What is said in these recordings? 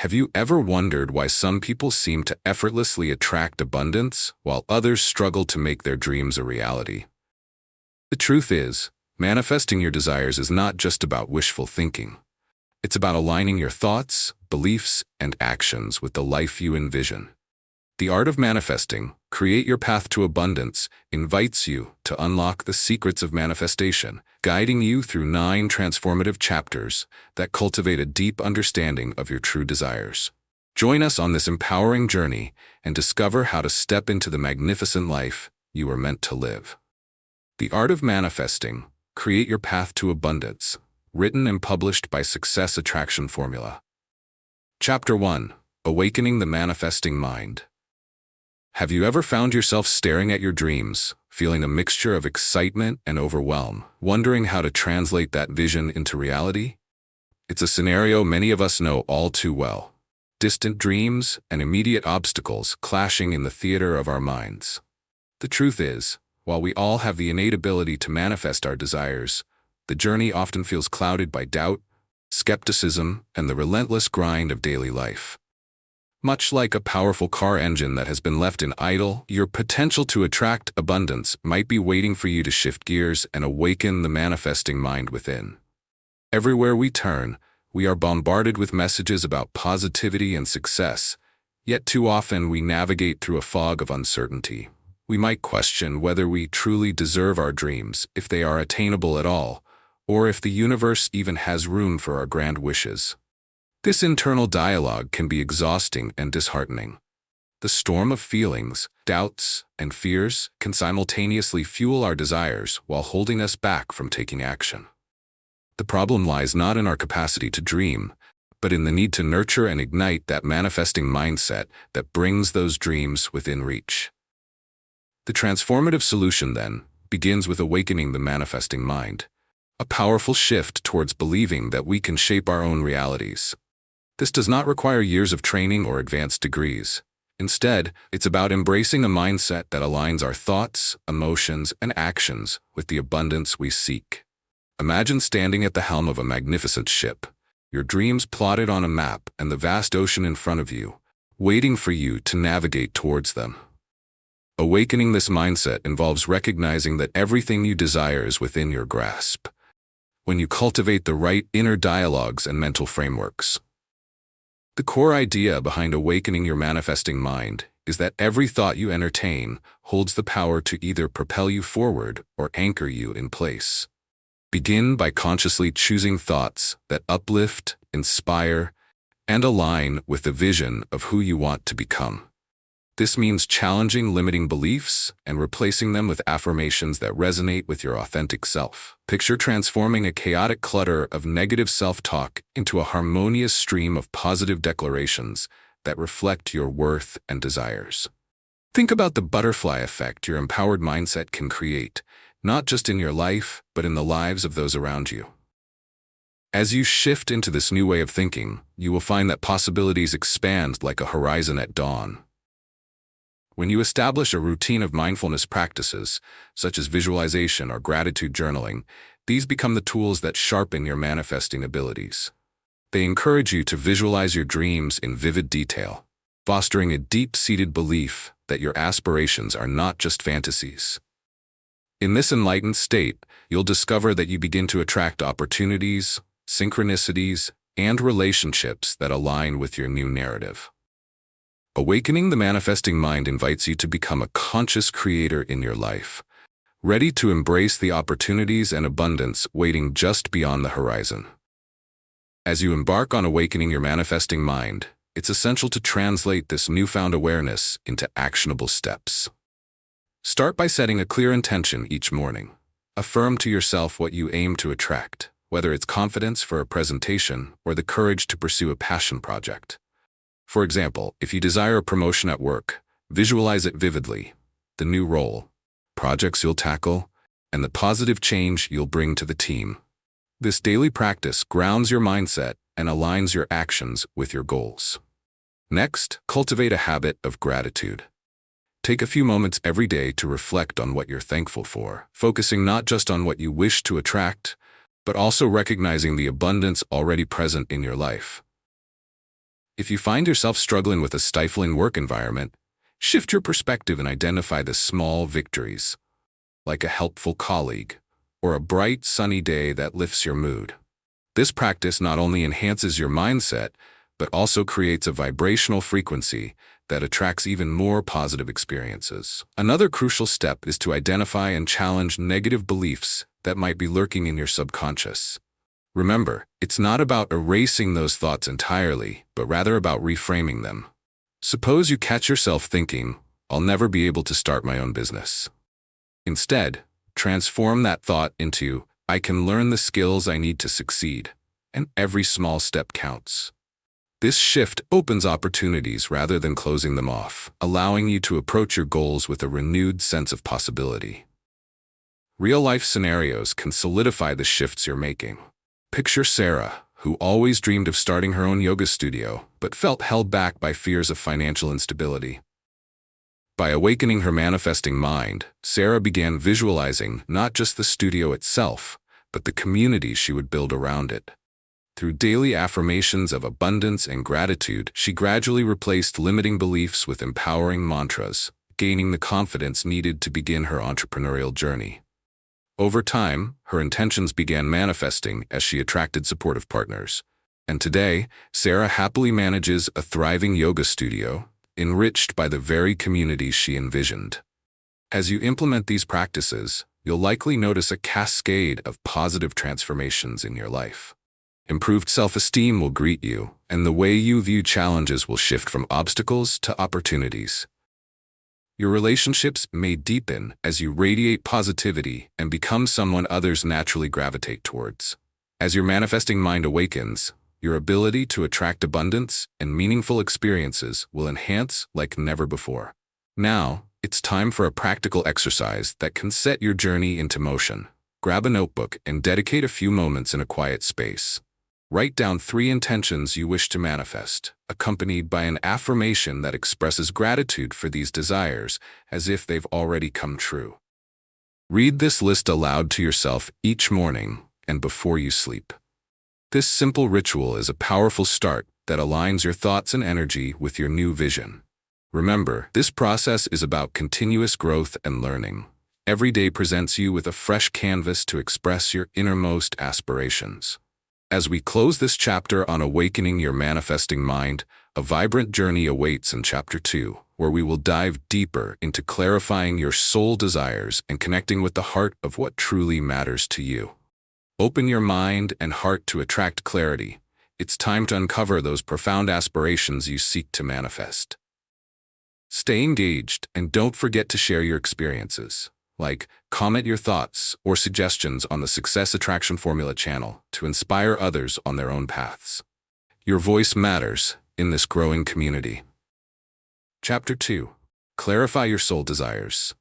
Have you ever wondered why some people seem to effortlessly attract abundance while others struggle to make their dreams a reality? The truth is, manifesting your desires is not just about wishful thinking. It's about aligning your thoughts, beliefs, and actions with the life you envision. The art of manifesting, Create Your Path to Abundance, invites you to unlock the secrets of manifestation, guiding you through 9 transformative chapters that cultivate a deep understanding of your true desires. Join us on this empowering journey and discover how to step into the magnificent life you are meant to live. The Art of Manifesting, Create Your Path to Abundance, written and published by Success Attraction Formula. Chapter 1. Awakening the Manifesting Mind. Have you ever found yourself staring at your dreams, feeling a mixture of excitement and overwhelm, wondering how to translate that vision into reality? It's a scenario many of us know all too well. Distant dreams and immediate obstacles clashing in the theater of our minds. The truth is, while we all have the innate ability to manifest our desires, the journey often feels clouded by doubt, skepticism, and the relentless grind of daily life. Much like a powerful car engine that has been left in idle, your potential to attract abundance might be waiting for you to shift gears and awaken the manifesting mind within. Everywhere we turn, we are bombarded with messages about positivity and success, yet too often we navigate through a fog of uncertainty. We might question whether we truly deserve our dreams, if they are attainable at all, or if the universe even has room for our grand wishes. This internal dialogue can be exhausting and disheartening. The storm of feelings, doubts, and fears can simultaneously fuel our desires while holding us back from taking action. The problem lies not in our capacity to dream, but in the need to nurture and ignite that manifesting mindset that brings those dreams within reach. The transformative solution, then, begins with awakening the manifesting mind, a powerful shift towards believing that we can shape our own realities. This does not require years of training or advanced degrees. Instead, it's about embracing a mindset that aligns our thoughts, emotions, and actions with the abundance we seek. Imagine standing at the helm of a magnificent ship, your dreams plotted on a map and the vast ocean in front of you, waiting for you to navigate towards them. Awakening this mindset involves recognizing that everything you desire is within your grasp, when you cultivate the right inner dialogues and mental frameworks. The core idea behind awakening your manifesting mind is that every thought you entertain holds the power to either propel you forward or anchor you in place. Begin by consciously choosing thoughts that uplift, inspire, and align with the vision of who you want to become. This means challenging limiting beliefs and replacing them with affirmations that resonate with your authentic self. Picture transforming a chaotic clutter of negative self-talk into a harmonious stream of positive declarations that reflect your worth and desires. Think about the butterfly effect your empowered mindset can create, not just in your life, but in the lives of those around you. As you shift into this new way of thinking, you will find that possibilities expand like a horizon at dawn. When you establish a routine of mindfulness practices, such as visualization or gratitude journaling, these become the tools that sharpen your manifesting abilities. They encourage you to visualize your dreams in vivid detail, fostering a deep-seated belief that your aspirations are not just fantasies. In this enlightened state, you'll discover that you begin to attract opportunities, synchronicities, and relationships that align with your new narrative. Awakening the manifesting mind invites you to become a conscious creator in your life, ready to embrace the opportunities and abundance waiting just beyond the horizon. As you embark on awakening your manifesting mind, it's essential to translate this newfound awareness into actionable steps. Start by setting a clear intention each morning. Affirm to yourself what you aim to attract, whether it's confidence for a presentation or the courage to pursue a passion project. For example, if you desire a promotion at work, visualize it vividly, the new role, projects you'll tackle, and the positive change you'll bring to the team. This daily practice grounds your mindset and aligns your actions with your goals. Next, cultivate a habit of gratitude. Take a few moments every day to reflect on what you're thankful for, focusing not just on what you wish to attract, but also recognizing the abundance already present in your life. If you find yourself struggling with a stifling work environment, shift your perspective and identify the small victories, like a helpful colleague or a bright, sunny day that lifts your mood. This practice not only enhances your mindset, but also creates a vibrational frequency that attracts even more positive experiences. Another crucial step is to identify and challenge negative beliefs that might be lurking in your subconscious. Remember, it's not about erasing those thoughts entirely, but rather about reframing them. Suppose you catch yourself thinking, "I'll never be able to start my own business." Instead, transform that thought into, "I can learn the skills I need to succeed, and every small step counts." This shift opens opportunities rather than closing them off, allowing you to approach your goals with a renewed sense of possibility. Real-life scenarios can solidify the shifts you're making. Picture Sarah, who always dreamed of starting her own yoga studio, but felt held back by fears of financial instability. By awakening her manifesting mind, Sarah began visualizing not just the studio itself, but the community she would build around it. Through daily affirmations of abundance and gratitude, she gradually replaced limiting beliefs with empowering mantras, gaining the confidence needed to begin her entrepreneurial journey. Over time, her intentions began manifesting as she attracted supportive partners. And today, Sarah happily manages a thriving yoga studio, enriched by the very communities she envisioned. As you implement these practices, you'll likely notice a cascade of positive transformations in your life. Improved self-esteem will greet you, and the way you view challenges will shift from obstacles to opportunities. Your relationships may deepen as you radiate positivity and become someone others naturally gravitate towards. As your manifesting mind awakens, your ability to attract abundance and meaningful experiences will enhance like never before. Now, it's time for a practical exercise that can set your journey into motion. Grab a notebook and dedicate a few moments in a quiet space. Write down 3 intentions you wish to manifest, accompanied by an affirmation that expresses gratitude for these desires as if they've already come true. Read this list aloud to yourself each morning and before you sleep. This simple ritual is a powerful start that aligns your thoughts and energy with your new vision. Remember, this process is about continuous growth and learning. Every day presents you with a fresh canvas to express your innermost aspirations. As we close this chapter on awakening your manifesting mind, a vibrant journey awaits in Chapter 2, where we will dive deeper into clarifying your soul desires and connecting with the heart of what truly matters to you. Open your mind and heart to attract clarity. It's time to uncover those profound aspirations you seek to manifest. Stay engaged and don't forget to share your experiences. Comment your thoughts or suggestions on the Success Attraction Formula channel to inspire others on their own paths. Your voice matters in this growing community. Chapter 2. Clarify your soul desires.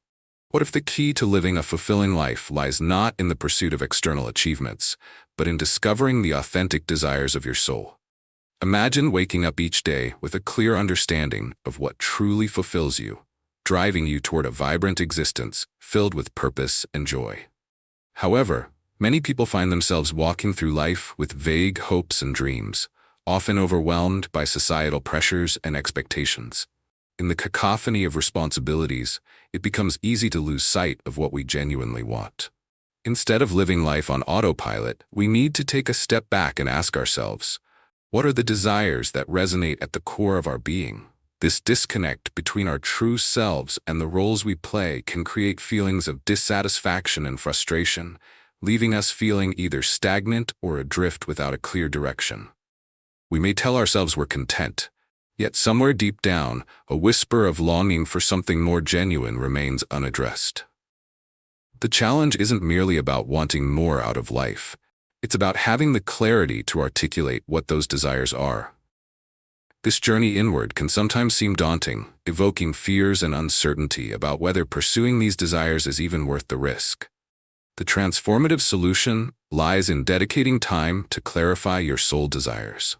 What if the key to living a fulfilling life lies not in the pursuit of external achievements, but in discovering the authentic desires of your soul? Imagine waking up each day with a clear understanding of what truly fulfills you, driving you toward a vibrant existence filled with purpose and joy. However, many people find themselves walking through life with vague hopes and dreams, often overwhelmed by societal pressures and expectations. In the cacophony of responsibilities, it becomes easy to lose sight of what we genuinely want. Instead of living life on autopilot, we need to take a step back and ask ourselves, what are the desires that resonate at the core of our being? This disconnect between our true selves and the roles we play can create feelings of dissatisfaction and frustration, leaving us feeling either stagnant or adrift without a clear direction. We may tell ourselves we're content, yet somewhere deep down, a whisper of longing for something more genuine remains unaddressed. The challenge isn't merely about wanting more out of life. It's about having the clarity to articulate what those desires are. This journey inward can sometimes seem daunting, evoking fears and uncertainty about whether pursuing these desires is even worth the risk. The transformative solution lies in dedicating time to clarify your soul desires.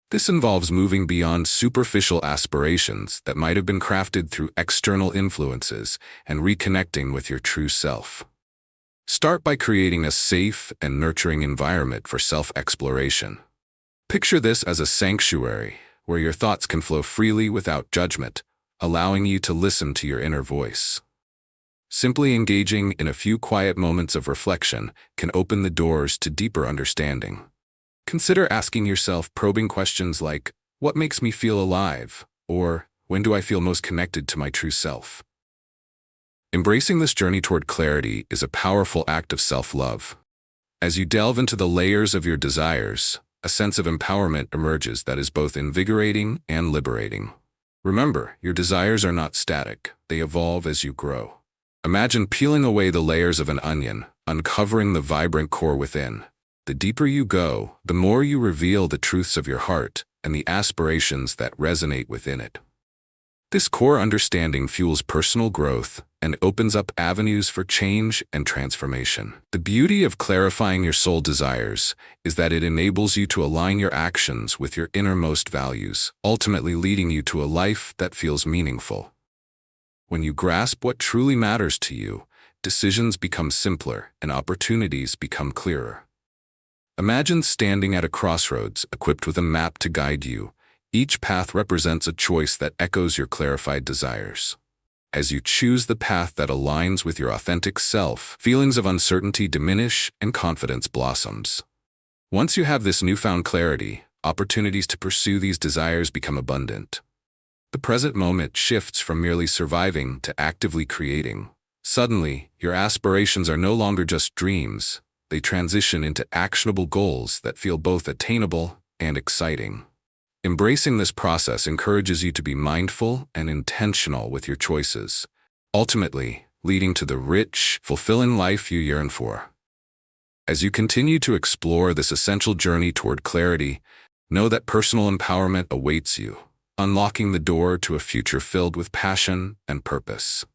This involves moving beyond superficial aspirations that might have been crafted through external influences and reconnecting with your true self. Start by creating a safe and nurturing environment for self-exploration. Picture this as a sanctuary, where your thoughts can flow freely without judgment, allowing you to listen to your inner voice. Simply engaging in a few quiet moments of reflection can open the doors to deeper understanding. Consider asking yourself probing questions like, "What makes me feel alive?" or "When do I feel most connected to my true self?" Embracing this journey toward clarity is a powerful act of self-love. As you delve into the layers of your desires, a sense of empowerment emerges that is both invigorating and liberating. Remember, your desires are not static. They evolve as you grow. Imagine peeling away the layers of an onion, uncovering the vibrant core within. The deeper you go, the more you reveal the truths of your heart and the aspirations that resonate within it. This core understanding fuels personal growth and opens up avenues for change and transformation. The beauty of clarifying your soul desires is that it enables you to align your actions with your innermost values, ultimately leading you to a life that feels meaningful. When you grasp what truly matters to you, decisions become simpler and opportunities become clearer. Imagine standing at a crossroads, equipped with a map to guide you. Each path represents a choice that echoes your clarified desires. As you choose the path that aligns with your authentic self, feelings of uncertainty diminish and confidence blossoms. Once you have this newfound clarity, opportunities to pursue these desires become abundant. The present moment shifts from merely surviving to actively creating. Suddenly, your aspirations are no longer just dreams. They transition into actionable goals that feel both attainable and exciting. Embracing this process encourages you to be mindful and intentional with your choices, ultimately leading to the rich, fulfilling life you yearn for. As you continue to explore this essential journey toward clarity, know that personal empowerment awaits you, unlocking the door to a future filled with passion and purpose.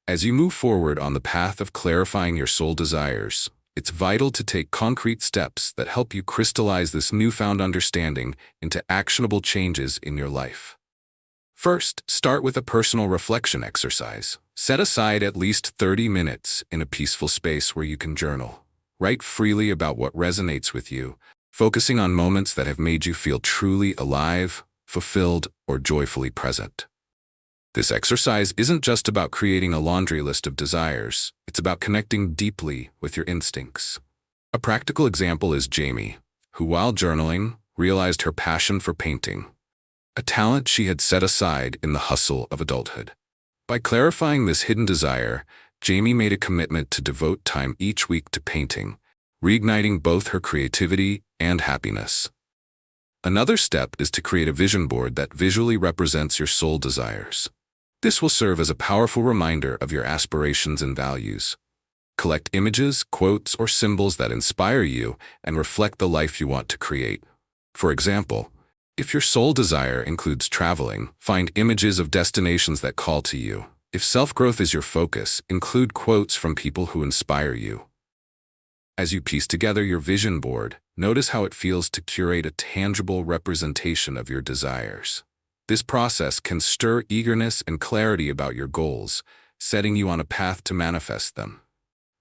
As you move forward on the path of clarifying your soul desires, it's vital to take concrete steps that help you crystallize this newfound understanding into actionable changes in your life. First, start with a personal reflection exercise. Set aside at least 30 minutes in a peaceful space where you can journal. Write freely about what resonates with you, focusing on moments that have made you feel truly alive, fulfilled, or joyfully present. This exercise isn't just about creating a laundry list of desires, it's about connecting deeply with your instincts. A practical example is Jamie, who while journaling, realized her passion for painting, a talent she had set aside in the hustle of adulthood. By clarifying this hidden desire, Jamie made a commitment to devote time each week to painting, reigniting both her creativity and happiness. Another step is to create a vision board that visually represents your soul desires. This will serve as a powerful reminder of your aspirations and values. Collect images, quotes, or symbols that inspire you and reflect the life you want to create. For example, if your soul desire includes traveling, find images of destinations that call to you. If self-growth is your focus, include quotes from people who inspire you. As you piece together your vision board, notice how it feels to curate a tangible representation of your desires. This process can stir eagerness and clarity about your goals, setting you on a path to manifest them.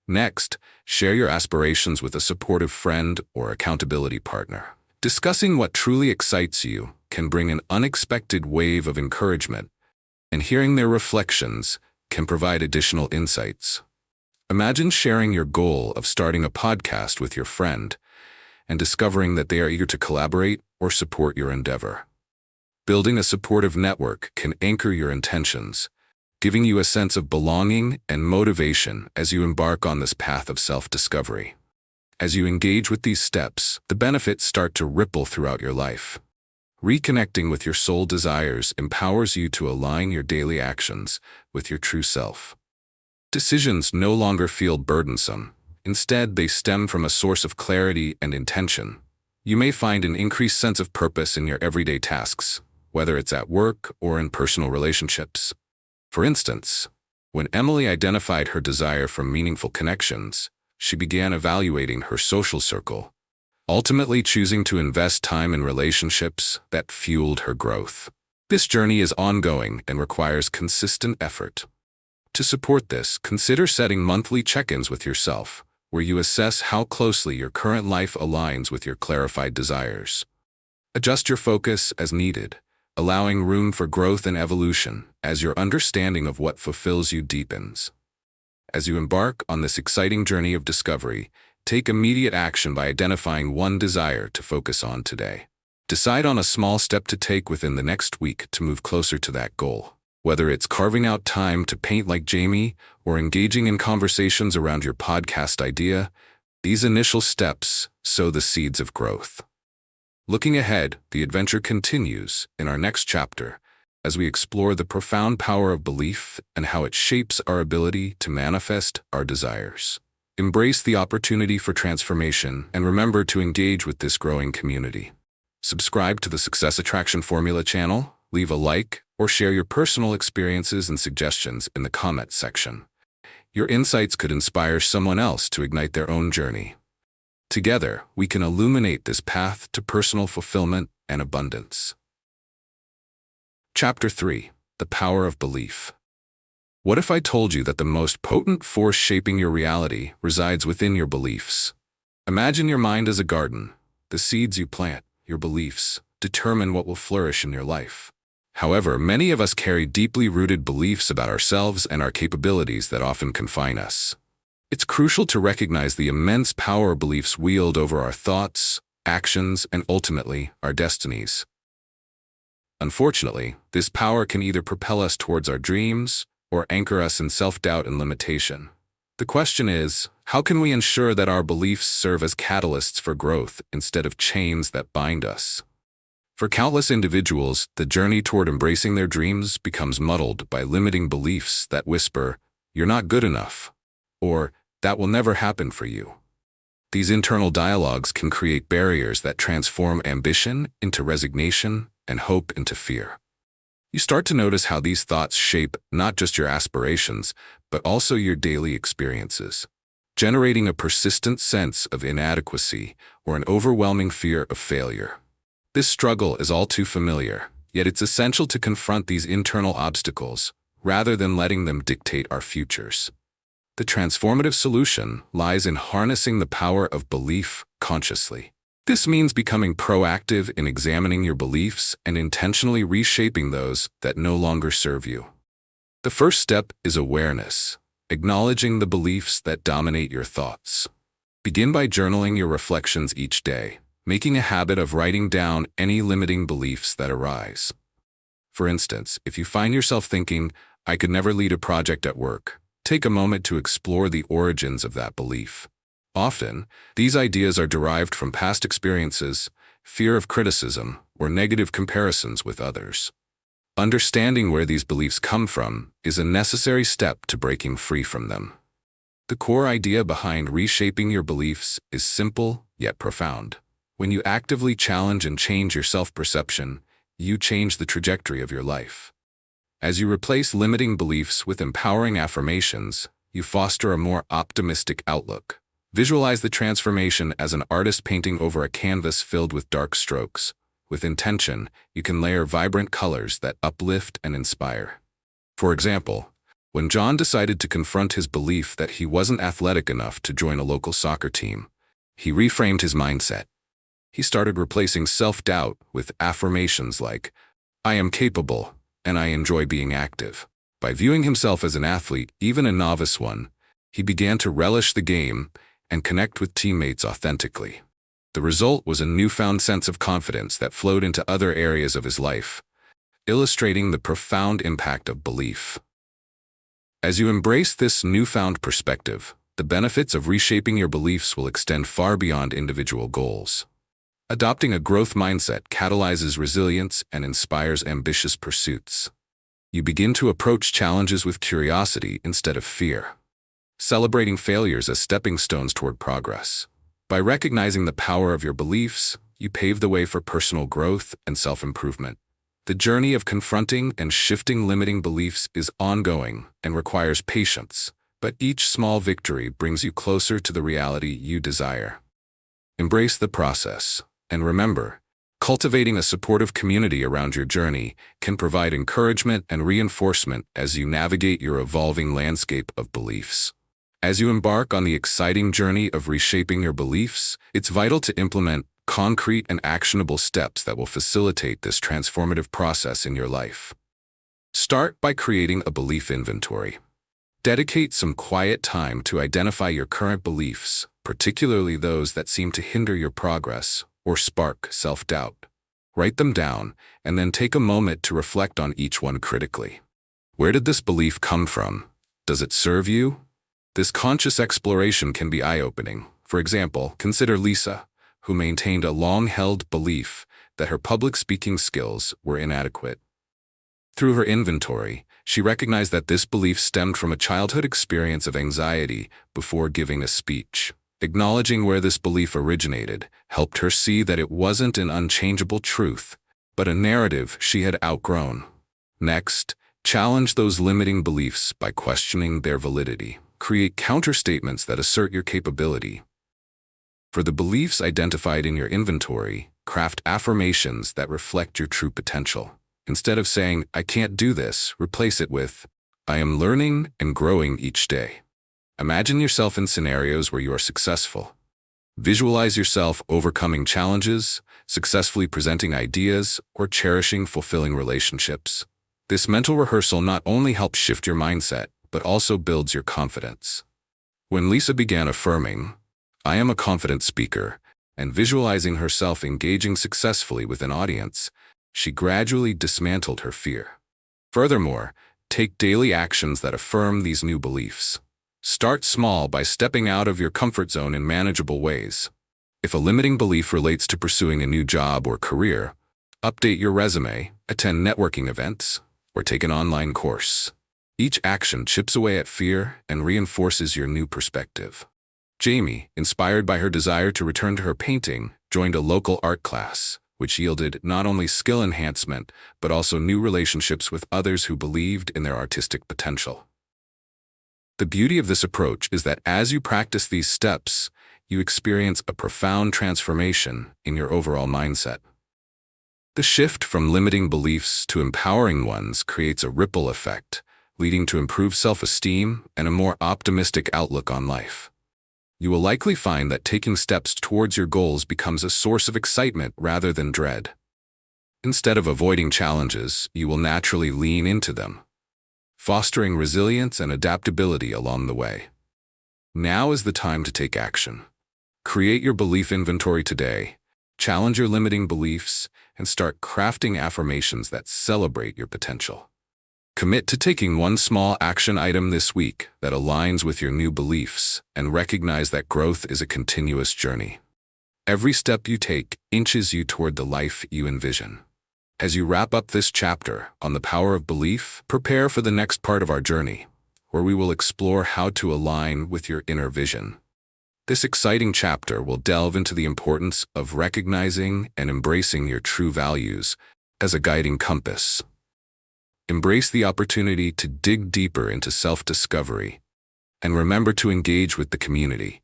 Next, share your aspirations with a supportive friend or accountability partner. Discussing what truly excites you can bring an unexpected wave of encouragement, and hearing their reflections can provide additional insights. Imagine sharing your goal of starting a podcast with your friend and discovering that they are eager to collaborate or support your endeavor. Building a supportive network can anchor your intentions, giving you a sense of belonging and motivation as you embark on this path of self-discovery. As you engage with these steps, the benefits start to ripple throughout your life. Reconnecting with your soul desires empowers you to align your daily actions with your true self. Decisions no longer feel burdensome. Instead, they stem from a source of clarity and intention. You may find an increased sense of purpose in your everyday tasks, whether it's at work or in personal relationships. For instance, when Emily identified her desire for meaningful connections, she began evaluating her social circle, ultimately choosing to invest time in relationships that fueled her growth. This journey is ongoing and requires consistent effort. To support this, consider setting monthly check-ins with yourself, where you assess how closely your current life aligns with your clarified desires. Adjust your focus as needed, allowing room for growth and evolution as your understanding of what fulfills you deepens. As you embark on this exciting journey of discovery, take immediate action by identifying one desire to focus on today. Decide on a small step to take within the next week to move closer to that goal. Whether it's carving out time to paint like Jamie or engaging in conversations around your podcast idea, these initial steps sow the seeds of growth. Looking ahead, the adventure continues in our next chapter as we explore the profound power of belief and how it shapes our ability to manifest our desires. Embrace the opportunity for transformation and remember to engage with this growing community. Subscribe to the Success Attraction Formula channel, leave a like, or share your personal experiences and suggestions in the comments section. Your insights could inspire someone else to ignite their own journey. Together, we can illuminate this path to personal fulfillment and abundance. Chapter 3: The Power of Belief. What if I told you that the most potent force shaping your reality resides within your beliefs? Imagine your mind as a garden. The seeds you plant, your beliefs, determine what will flourish in your life. However, many of us carry deeply rooted beliefs about ourselves and our capabilities that often confine us. It's crucial to recognize the immense power beliefs wield over our thoughts, actions, and ultimately, our destinies. Unfortunately, this power can either propel us towards our dreams or anchor us in self-doubt and limitation. The question is, how can we ensure that our beliefs serve as catalysts for growth instead of chains that bind us? For countless individuals, the journey toward embracing their dreams becomes muddled by limiting beliefs that whisper, "You're not good enough," or "That will never happen for you." These internal dialogues can create barriers that transform ambition into resignation and hope into fear. You start to notice how these thoughts shape not just your aspirations, but also your daily experiences, generating a persistent sense of inadequacy or an overwhelming fear of failure. This struggle is all too familiar, yet it's essential to confront these internal obstacles rather than letting them dictate our futures. The transformative solution lies in harnessing the power of belief consciously. This means becoming proactive in examining your beliefs and intentionally reshaping those that no longer serve you. The first step is awareness, acknowledging the beliefs that dominate your thoughts. Begin by journaling your reflections each day, making a habit of writing down any limiting beliefs that arise. For instance, if you find yourself thinking, "I could never lead a project at work," take a moment to explore the origins of that belief. Often, these ideas are derived from past experiences, fear of criticism, or negative comparisons with others. Understanding where these beliefs come from is a necessary step to breaking free from them. The core idea behind reshaping your beliefs is simple yet profound. When you actively challenge and change your self-perception, you change the trajectory of your life. As you replace limiting beliefs with empowering affirmations, you foster a more optimistic outlook. Visualize the transformation as an artist painting over a canvas filled with dark strokes. With intention, you can layer vibrant colors that uplift and inspire. For example, when John decided to confront his belief that he wasn't athletic enough to join a local soccer team, he reframed his mindset. He started replacing self-doubt with affirmations like, "I am capable, and I enjoy being active." By viewing himself as an athlete, even a novice one, he began to relish the game and connect with teammates authentically. The result was a newfound sense of confidence that flowed into other areas of his life, illustrating the profound impact of belief. As you embrace this newfound perspective, the benefits of reshaping your beliefs will extend far beyond individual goals. Adopting a growth mindset catalyzes resilience and inspires ambitious pursuits. You begin to approach challenges with curiosity instead of fear, celebrating failures as stepping stones toward progress. By recognizing the power of your beliefs, you pave the way for personal growth and self-improvement. The journey of confronting and shifting limiting beliefs is ongoing and requires patience, but each small victory brings you closer to the reality you desire. Embrace the process, and remember, cultivating a supportive community around your journey can provide encouragement and reinforcement as you navigate your evolving landscape of beliefs. As you embark on the exciting journey of reshaping your beliefs, it's vital to implement concrete and actionable steps that will facilitate this transformative process in your life. Start by creating a belief inventory. Dedicate some quiet time to identify your current beliefs, particularly those that seem to hinder your progress or spark self-doubt. Write them down, and then take a moment to reflect on each one critically. Where did this belief come from? Does it serve you? This conscious exploration can be eye-opening. For example, consider Lisa, who maintained a long-held belief that her public speaking skills were inadequate. Through her inventory, she recognized that this belief stemmed from a childhood experience of anxiety before giving a speech. Acknowledging where this belief originated helped her see that it wasn't an unchangeable truth, but a narrative she had outgrown. Next, challenge those limiting beliefs by questioning their validity. Create counterstatements that assert your capability. For the beliefs identified in your inventory, craft affirmations that reflect your true potential. Instead of saying, "I can't do this," replace it with, "I am learning and growing each day." Imagine yourself in scenarios where you are successful. Visualize yourself overcoming challenges, successfully presenting ideas, or cherishing fulfilling relationships. This mental rehearsal not only helps shift your mindset, but also builds your confidence. When Lisa began affirming, "I am a confident speaker," and visualizing herself engaging successfully with an audience, she gradually dismantled her fear. Furthermore, take daily actions that affirm these new beliefs. Start small by stepping out of your comfort zone in manageable ways. If a limiting belief relates to pursuing a new job or career, update your resume, attend networking events, or take an online course. Each action chips away at fear and reinforces your new perspective. Jamie, inspired by her desire to return to her painting, joined a local art class, which yielded not only skill enhancement, but also new relationships with others who believed in their artistic potential. The beauty of this approach is that as you practice these steps, you experience a profound transformation in your overall mindset. The shift from limiting beliefs to empowering ones creates a ripple effect, leading to improved self-esteem and a more optimistic outlook on life. You will likely find that taking steps towards your goals becomes a source of excitement rather than dread. Instead of avoiding challenges, you will naturally lean into them, fostering resilience and adaptability along the way. Now is the time to take action. Create your belief inventory today, challenge your limiting beliefs, and start crafting affirmations that celebrate your potential. Commit to taking one small action item this week that aligns with your new beliefs, and recognize that growth is a continuous journey. Every step you take inches you toward the life you envision. As you wrap up this chapter on the power of belief, prepare for the next part of our journey, where we will explore how to align with your inner vision. This exciting chapter will delve into the importance of recognizing and embracing your true values as a guiding compass. Embrace the opportunity to dig deeper into self-discovery, and remember to engage with the community.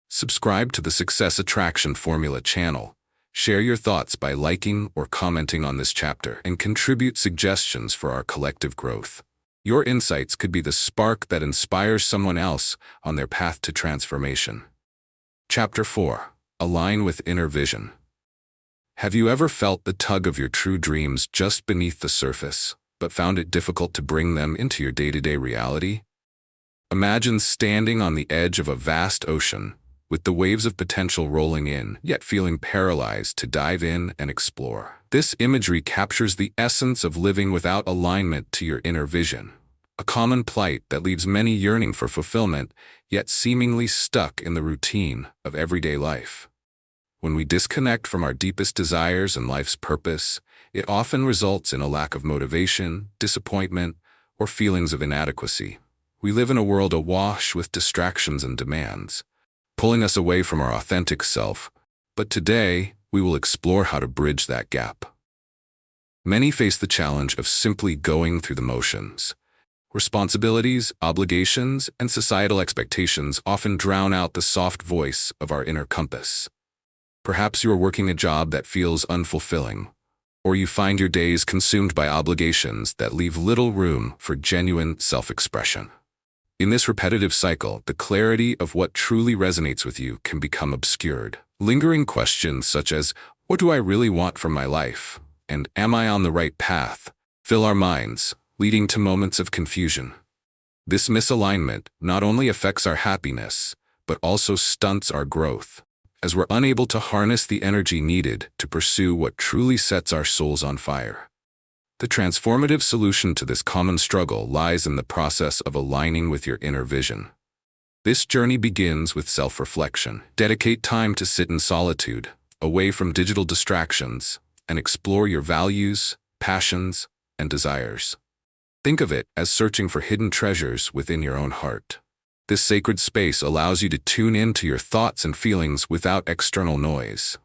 Subscribe to the Success Attraction Formula channel, share your thoughts by liking or commenting on this chapter, and contribute suggestions for our collective growth. Your insights could be the spark that inspires someone else on their path to transformation. Chapter 4. Align with Inner Vision. Have you ever felt the tug of your true dreams just beneath the surface, but found it difficult to bring them into your day-to-day reality? Imagine standing on the edge of a vast ocean, with the waves of potential rolling in, yet feeling paralyzed to dive in and explore. This imagery captures the essence of living without alignment to your inner vision, a common plight that leaves many yearning for fulfillment, yet seemingly stuck in the routine of everyday life. When we disconnect from our deepest desires and life's purpose, it often results in a lack of motivation, disappointment, or feelings of inadequacy. We live in a world awash with distractions and demands, pulling us away from our authentic self, but today we will explore how to bridge that gap. Many face the challenge of simply going through the motions. Responsibilities, obligations, and societal expectations often drown out the soft voice of our inner compass. Perhaps you are working a job that feels unfulfilling, or you find your days consumed by obligations that leave little room for genuine self-expression. In this repetitive cycle, the clarity of what truly resonates with you can become obscured. Lingering questions such as, what do I really want from my life? And am I on the right path? Fill our minds, leading to moments of confusion. This misalignment not only affects our happiness, but also stunts our growth, as we're unable to harness the energy needed to pursue what truly sets our souls on fire. The transformative solution to this common struggle lies in the process of aligning with your inner vision. This journey begins with self-reflection. Dedicate time to sit in solitude, away from digital distractions, and explore your values, passions, and desires. Think of it as searching for hidden treasures within your own heart. This sacred space allows you to tune into your thoughts and feelings without external noise.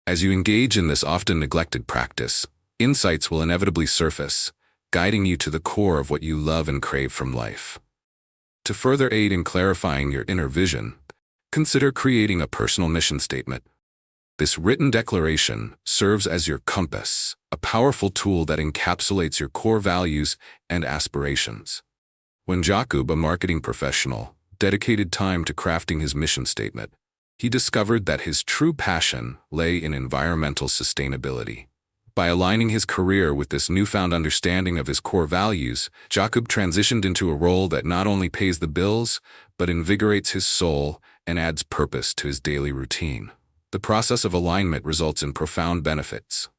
As you engage in this often neglected practice, insights will inevitably surface, guiding you to the core of what you love and crave from life. To further aid in clarifying your inner vision, consider creating a personal mission statement. This written declaration serves as your compass, a powerful tool that encapsulates your core values and aspirations. When Jakub, a marketing professional, dedicated time to crafting his mission statement, he discovered that his true passion lay in environmental sustainability. By aligning his career with this newfound understanding of his core values, Jakub transitioned into a role that not only pays the bills, but invigorates his soul and adds purpose to his daily routine. The process of alignment results in profound benefits.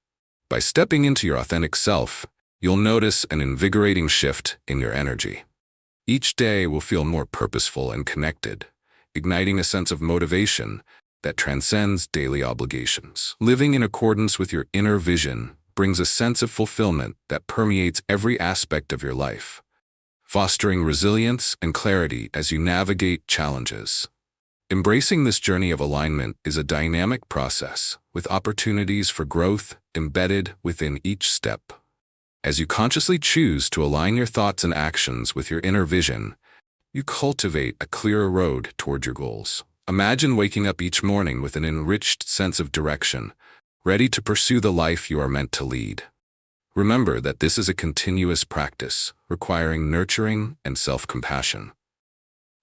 By stepping into your authentic self, you'll notice an invigorating shift in your energy. Each day will feel more purposeful and connected, igniting a sense of motivation that transcends daily obligations. Living in accordance with your inner vision brings a sense of fulfillment that permeates every aspect of your life, fostering resilience and clarity as you navigate challenges. Embracing this journey of alignment is a dynamic process, with opportunities for growth embedded within each step. As you consciously choose to align your thoughts and actions with your inner vision, you cultivate a clearer road toward your goals. Imagine waking up each morning with an enriched sense of direction, ready to pursue the life you are meant to lead. Remember that this is a continuous practice, requiring nurturing and self-compassion.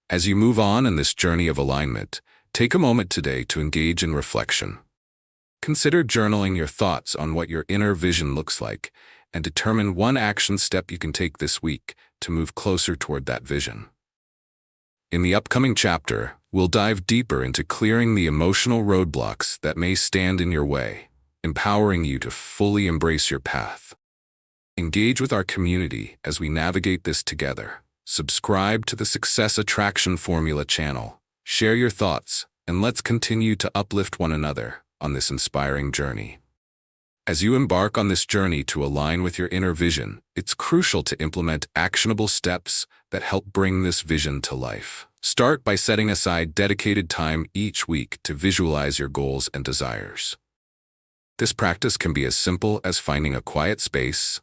As you move on in this journey of alignment, take a moment today to engage in reflection. Consider journaling your thoughts on what your inner vision looks like, and determine one action step you can take this week to move closer toward that vision. In the upcoming chapter, we'll dive deeper into clearing the emotional roadblocks that may stand in your way, empowering you to fully embrace your path. Engage with our community as we navigate this together. Subscribe to the Success Attraction Formula channel, share your thoughts, and let's continue to uplift one another on this inspiring journey. As you embark on this journey to align with your inner vision, it's crucial to implement actionable steps that help bring this vision to life. Start by setting aside dedicated time each week to visualize your goals and desires. This practice can be as simple as finding a quiet space,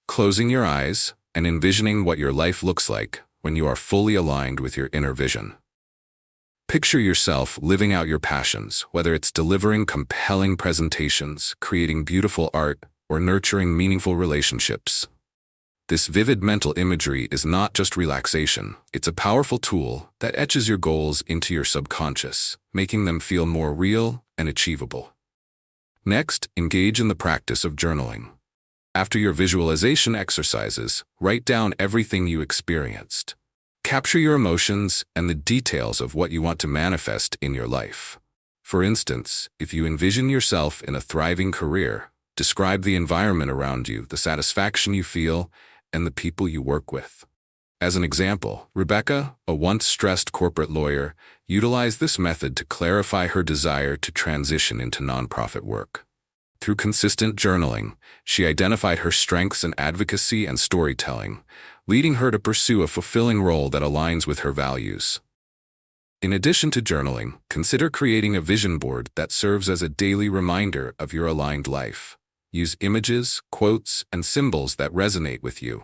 closing your eyes, and envisioning what your life looks like when you are fully aligned with your inner vision. Picture yourself living out your passions, whether it's delivering compelling presentations, creating beautiful art, or nurturing meaningful relationships. This vivid mental imagery is not just relaxation, it's a powerful tool that etches your goals into your subconscious, making them feel more real and achievable. Next, engage in the practice of journaling. After your visualization exercises, write down everything you experienced. Capture your emotions and the details of what you want to manifest in your life. For instance, if you envision yourself in a thriving career, describe the environment around you, the satisfaction you feel, and the people you work with. As an example, Rebecca, a once stressed corporate lawyer, utilized this method to clarify her desire to transition into nonprofit work. Through consistent journaling, she identified her strengths in advocacy and storytelling, leading her to pursue a fulfilling role that aligns with her values. In addition to journaling, consider creating a vision board that serves as a daily reminder of your aligned life. Use images, quotes, and symbols that resonate with you.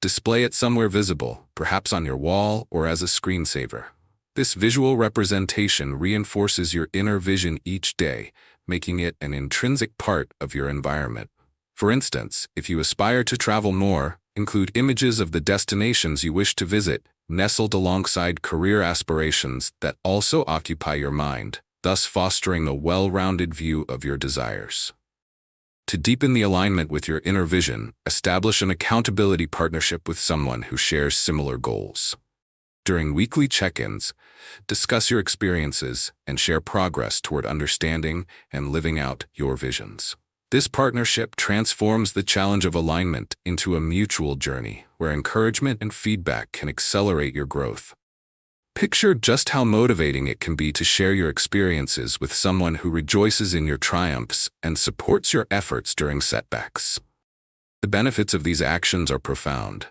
Display it somewhere visible, perhaps on your wall or as a screensaver. This visual representation reinforces your inner vision each day, making it an intrinsic part of your environment. For instance, if you aspire to travel more, include images of the destinations you wish to visit, nestled alongside career aspirations that also occupy your mind, thus fostering a well-rounded view of your desires. To deepen the alignment with your inner vision, establish an accountability partnership with someone who shares similar goals. During weekly check-ins, discuss your experiences and share progress toward understanding and living out your visions. This partnership transforms the challenge of alignment into a mutual journey where encouragement and feedback can accelerate your growth. Picture just how motivating it can be to share your experiences with someone who rejoices in your triumphs and supports your efforts during setbacks. The benefits of these actions are profound.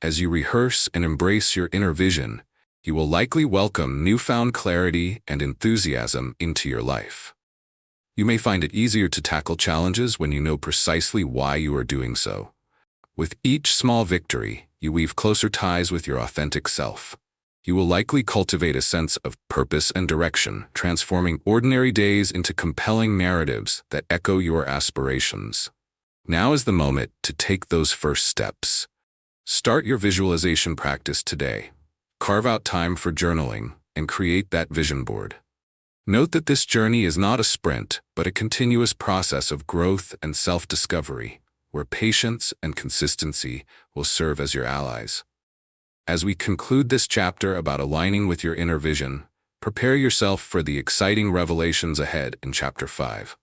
As you rehearse and embrace your inner vision, you will likely welcome newfound clarity and enthusiasm into your life. You may find it easier to tackle challenges when you know precisely why you are doing so. With each small victory, you weave closer ties with your authentic self. You will likely cultivate a sense of purpose and direction, transforming ordinary days into compelling narratives that echo your aspirations. Now is the moment to take those first steps. Start your visualization practice today. Carve out time for journaling and create that vision board. Note that this journey is not a sprint, but a continuous process of growth and self-discovery, where patience and consistency will serve as your allies. As we conclude this chapter about aligning with your inner vision, prepare yourself for the exciting revelations ahead in Chapter 5.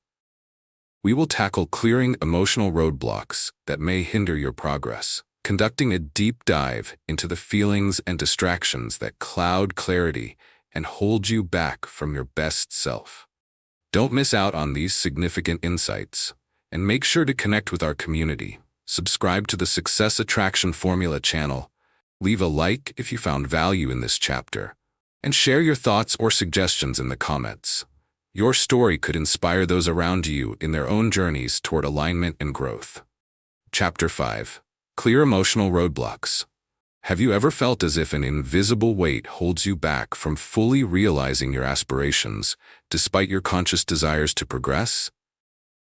We will tackle clearing emotional roadblocks that may hinder your progress, conducting a deep dive into the feelings and distractions that cloud clarity and hold you back from your best self. Don't miss out on these significant insights, and make sure to connect with our community. Subscribe to the Success Attraction Formula channel, leave a like if you found value in this chapter, and share your thoughts or suggestions in the comments. Your story could inspire those around you in their own journeys toward alignment and growth. Chapter 5. Clear emotional roadblocks. Have you ever felt as if an invisible weight holds you back from fully realizing your aspirations, despite your conscious desires to progress?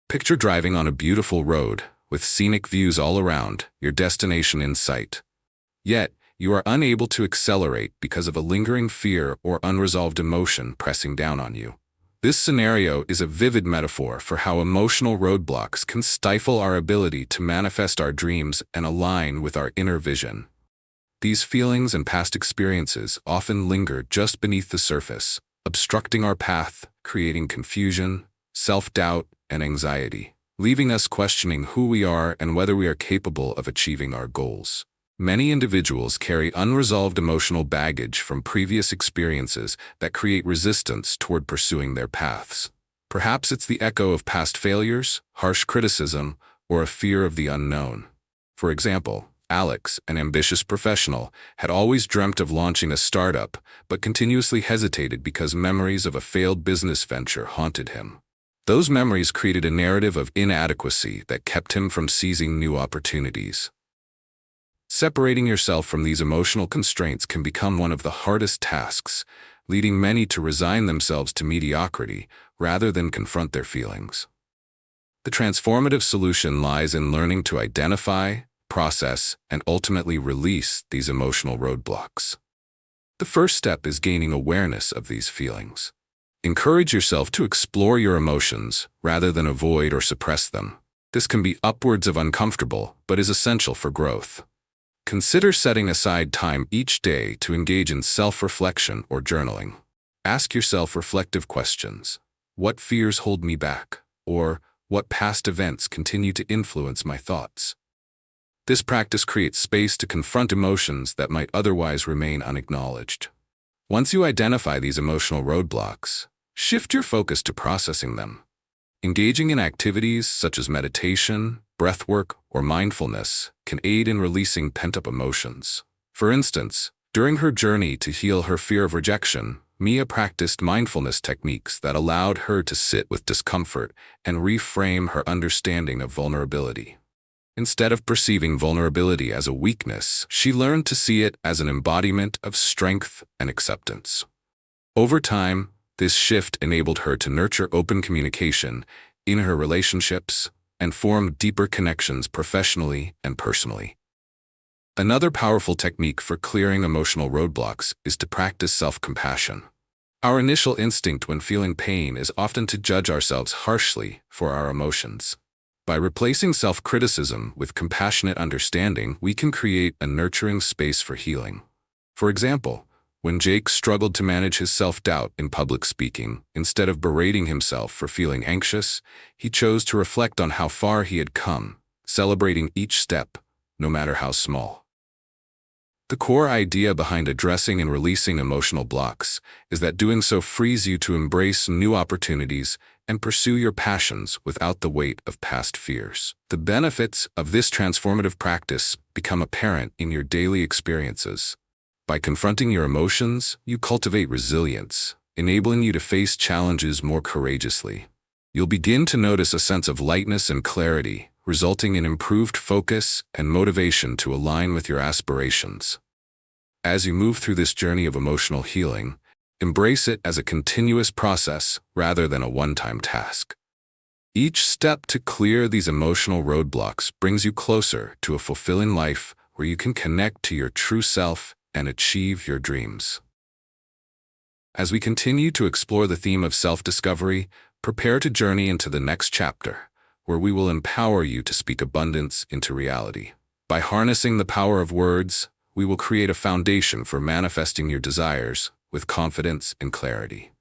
Picture driving on a beautiful road, with scenic views all around, your destination in sight. Yet, you are unable to accelerate because of a lingering fear or unresolved emotion pressing down on you. This scenario is a vivid metaphor for how emotional roadblocks can stifle our ability to manifest our dreams and align with our inner vision. These feelings and past experiences often linger just beneath the surface, obstructing our path, creating confusion, self-doubt, and anxiety, leaving us questioning who we are and whether we are capable of achieving our goals. Many individuals carry unresolved emotional baggage from previous experiences that create resistance toward pursuing their paths. Perhaps it's the echo of past failures, harsh criticism, or a fear of the unknown. For example, Alex, an ambitious professional, had always dreamt of launching a startup, but continuously hesitated because memories of a failed business venture haunted him. Those memories created a narrative of inadequacy that kept him from seizing new opportunities. Separating yourself from these emotional constraints can become one of the hardest tasks, leading many to resign themselves to mediocrity rather than confront their feelings. The transformative solution lies in learning to identify, process, and ultimately release these emotional roadblocks. The first step is gaining awareness of these feelings. Encourage yourself to explore your emotions rather than avoid or suppress them. This can be upwards of uncomfortable, but is essential for growth. Consider setting aside time each day to engage in self-reflection or journaling. Ask yourself reflective questions. What fears hold me back? Or, what past events continue to influence my thoughts? This practice creates space to confront emotions that might otherwise remain unacknowledged. Once you identify these emotional roadblocks, shift your focus to processing them. Engaging in activities such as meditation, breathwork, or mindfulness can aid in releasing pent-up emotions. For instance, during her journey to heal her fear of rejection, Mia practiced mindfulness techniques that allowed her to sit with discomfort and reframe her understanding of vulnerability. Instead of perceiving vulnerability as a weakness, she learned to see it as an embodiment of strength and acceptance. Over time, this shift enabled her to nurture open communication in her relationships and form deeper connections professionally and personally. Another powerful technique for clearing emotional roadblocks is to practice self-compassion. Our initial instinct when feeling pain is often to judge ourselves harshly for our emotions. By replacing self-criticism with compassionate understanding, we can create a nurturing space for healing. For example, when Jake struggled to manage his self-doubt in public speaking, instead of berating himself for feeling anxious, he chose to reflect on how far he had come, celebrating each step, no matter how small. The core idea behind addressing and releasing emotional blocks is that doing so frees you to embrace new opportunities and pursue your passions without the weight of past fears. The benefits of this transformative practice become apparent in your daily experiences. By confronting your emotions, you cultivate resilience, enabling you to face challenges more courageously. You'll begin to notice a sense of lightness and clarity, resulting in improved focus and motivation to align with your aspirations. As you move through this journey of emotional healing, embrace it as a continuous process rather than a one-time task. Each step to clear these emotional roadblocks brings you closer to a fulfilling life where you can connect to your true self and achieve your dreams. As we continue to explore the theme of self-discovery, prepare to journey into the next chapter, where we will empower you to speak abundance into reality. By harnessing the power of words, we will create a foundation for manifesting your desires with confidence and clarity.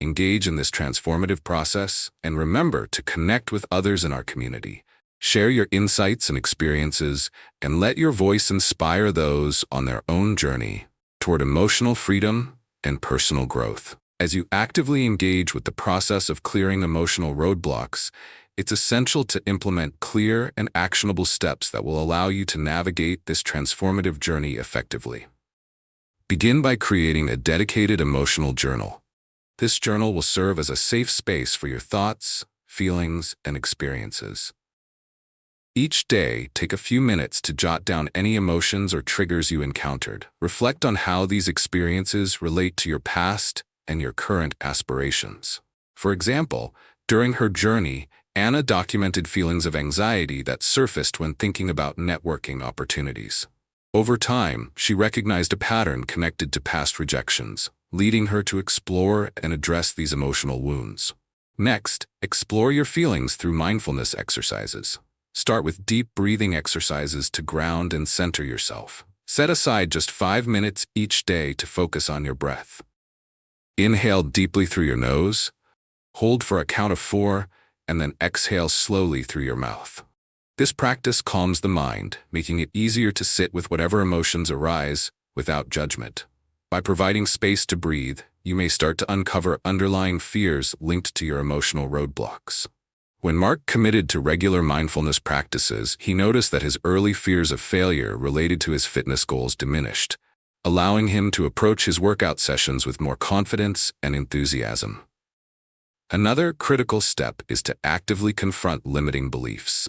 Engage in this transformative process and remember to connect with others in our community. Share your insights and experiences and let your voice inspire those on their own journey toward emotional freedom and personal growth. As you actively engage with the process of clearing emotional roadblocks, it's essential to implement clear and actionable steps that will allow you to navigate this transformative journey effectively. Begin by creating a dedicated emotional journal. This journal will serve as a safe space for your thoughts, feelings, and experiences. Each day, take a few minutes to jot down any emotions or triggers you encountered. Reflect on how these experiences relate to your past and your current aspirations. For example, during her journey, Anna documented feelings of anxiety that surfaced when thinking about networking opportunities. Over time, she recognized a pattern connected to past rejections, leading her to explore and address these emotional wounds. Next, explore your feelings through mindfulness exercises. Start with deep breathing exercises to ground and center yourself. Set aside just 5 minutes each day to focus on your breath. Inhale deeply through your nose, hold for a count of 4, and then exhale slowly through your mouth. This practice calms the mind, making it easier to sit with whatever emotions arise without judgment. By providing space to breathe, you may start to uncover underlying fears linked to your emotional roadblocks. When Mark committed to regular mindfulness practices, he noticed that his early fears of failure related to his fitness goals diminished, allowing him to approach his workout sessions with more confidence and enthusiasm. Another critical step is to actively confront limiting beliefs.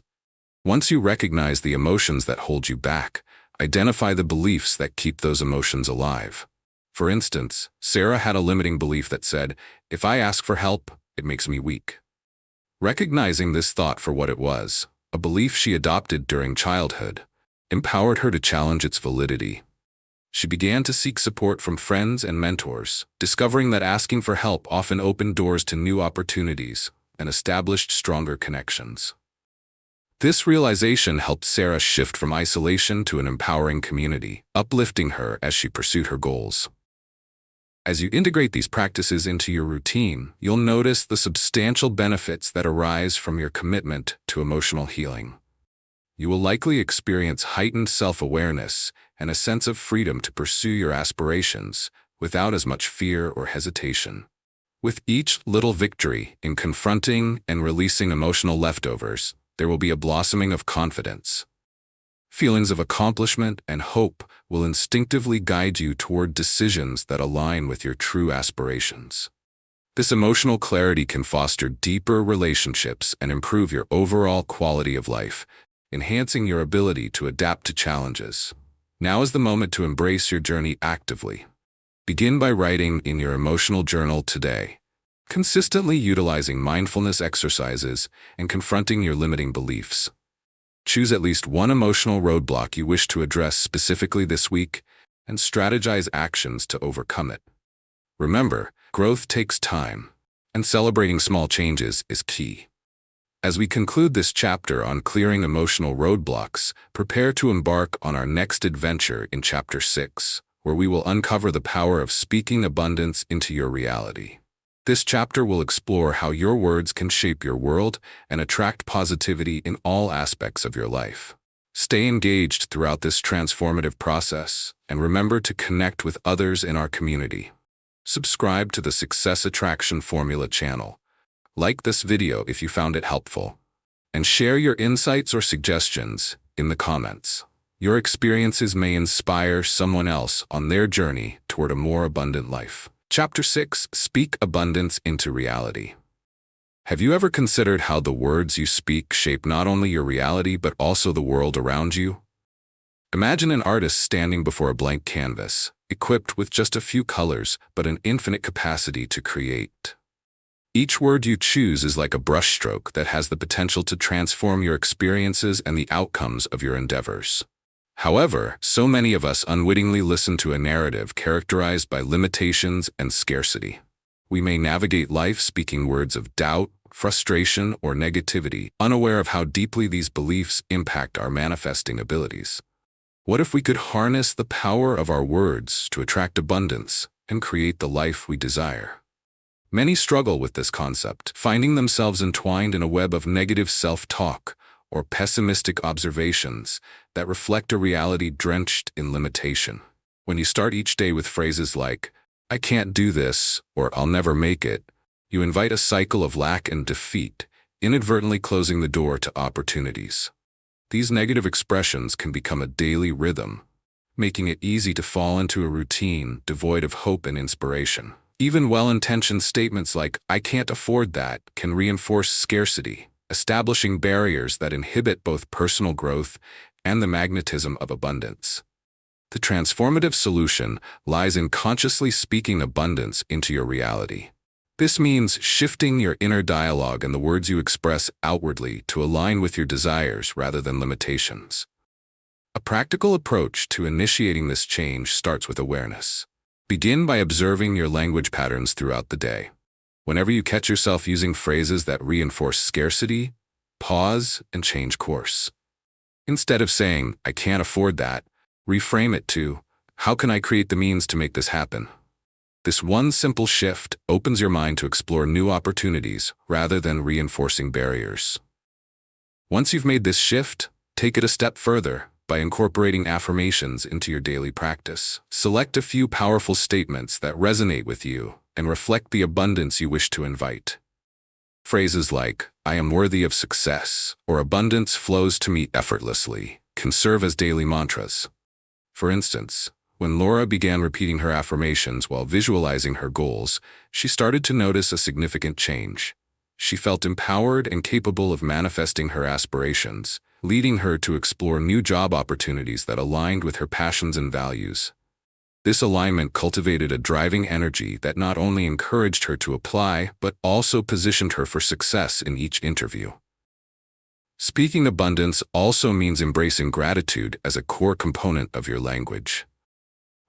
Once you recognize the emotions that hold you back, identify the beliefs that keep those emotions alive. For instance, Sarah had a limiting belief that said, "If I ask for help, it makes me weak." Recognizing this thought for what it was, a belief she adopted during childhood, empowered her to challenge its validity. She began to seek support from friends and mentors, discovering that asking for help often opened doors to new opportunities and established stronger connections. This realization helped Sarah shift from isolation to an empowering community, uplifting her as she pursued her goals. As you integrate these practices into your routine, you'll notice the substantial benefits that arise from your commitment to emotional healing. You will likely experience heightened self-awareness and a sense of freedom to pursue your aspirations without as much fear or hesitation. With each little victory in confronting and releasing emotional leftovers, there will be a blossoming of confidence. Feelings of accomplishment and hope will instinctively guide you toward decisions that align with your true aspirations. This emotional clarity can foster deeper relationships and improve your overall quality of life, enhancing your ability to adapt to challenges. Now is the moment to embrace your journey actively. Begin by writing in your emotional journal today, consistently utilizing mindfulness exercises and confronting your limiting beliefs. Choose at least one emotional roadblock you wish to address specifically this week and strategize actions to overcome it. Remember, Growth takes time, and celebrating small changes is key. As we conclude this chapter on clearing emotional roadblocks, prepare to embark on our next adventure in Chapter 6, where we will uncover the power of speaking abundance into your reality. This chapter will explore how your words can shape your world and attract positivity in all aspects of your life. Stay engaged throughout this transformative process, and remember to connect with others in our community. Subscribe to the Success Attraction Formula channel. Like this video if you found it helpful, and share your insights or suggestions in the comments. Your experiences may inspire someone else on their journey toward a more abundant life. Chapter 6: Speak Abundance into Reality. Have you ever considered how the words you speak shape not only your reality but also the world around you? Imagine an artist standing before a blank canvas, equipped with just a few colors but an infinite capacity to create. Each word you choose is like a brushstroke that has the potential to transform your experiences and the outcomes of your endeavors. However, so many of us unwittingly listen to a narrative characterized by limitations and scarcity. We may navigate life speaking words of doubt, frustration, or negativity, unaware of how deeply these beliefs impact our manifesting abilities. What if we could harness the power of our words to attract abundance and create the life we desire? Many struggle with this concept, finding themselves entwined in a web of negative self-talk or pessimistic observations that reflect a reality drenched in limitation. When you start each day with phrases like, "I can't do this," or "I'll never make it," you invite a cycle of lack and defeat, inadvertently closing the door to opportunities. These negative expressions can become a daily rhythm, making it easy to fall into a routine devoid of hope and inspiration. Even well-intentioned statements like, "I can't afford that," can reinforce scarcity, establishing barriers that inhibit both personal growth and the magnetism of abundance. The transformative solution lies in consciously speaking abundance into your reality. This means shifting your inner dialogue and the words you express outwardly to align with your desires rather than limitations. A practical approach to initiating this change starts with awareness. Begin by observing your language patterns throughout the day. Whenever you catch yourself using phrases that reinforce scarcity, pause and change course. Instead of saying, "I can't afford that," reframe it to, "How can I create the means to make this happen?" This one simple shift opens your mind to explore new opportunities rather than reinforcing barriers. Once you've made this shift, take it a step further by incorporating affirmations into your daily practice. Select a few powerful statements that resonate with you and reflect the abundance you wish to invite. Phrases like, "I am worthy of success," or "abundance flows to me effortlessly," can serve as daily mantras. For instance, when Laura began repeating her affirmations while visualizing her goals, she started to notice a significant change. She felt empowered and capable of manifesting her aspirations, leading her to explore new job opportunities that aligned with her passions and values. This alignment cultivated a driving energy that not only encouraged her to apply, but also positioned her for success in each interview. Speaking abundance also means embracing gratitude as a core component of your language.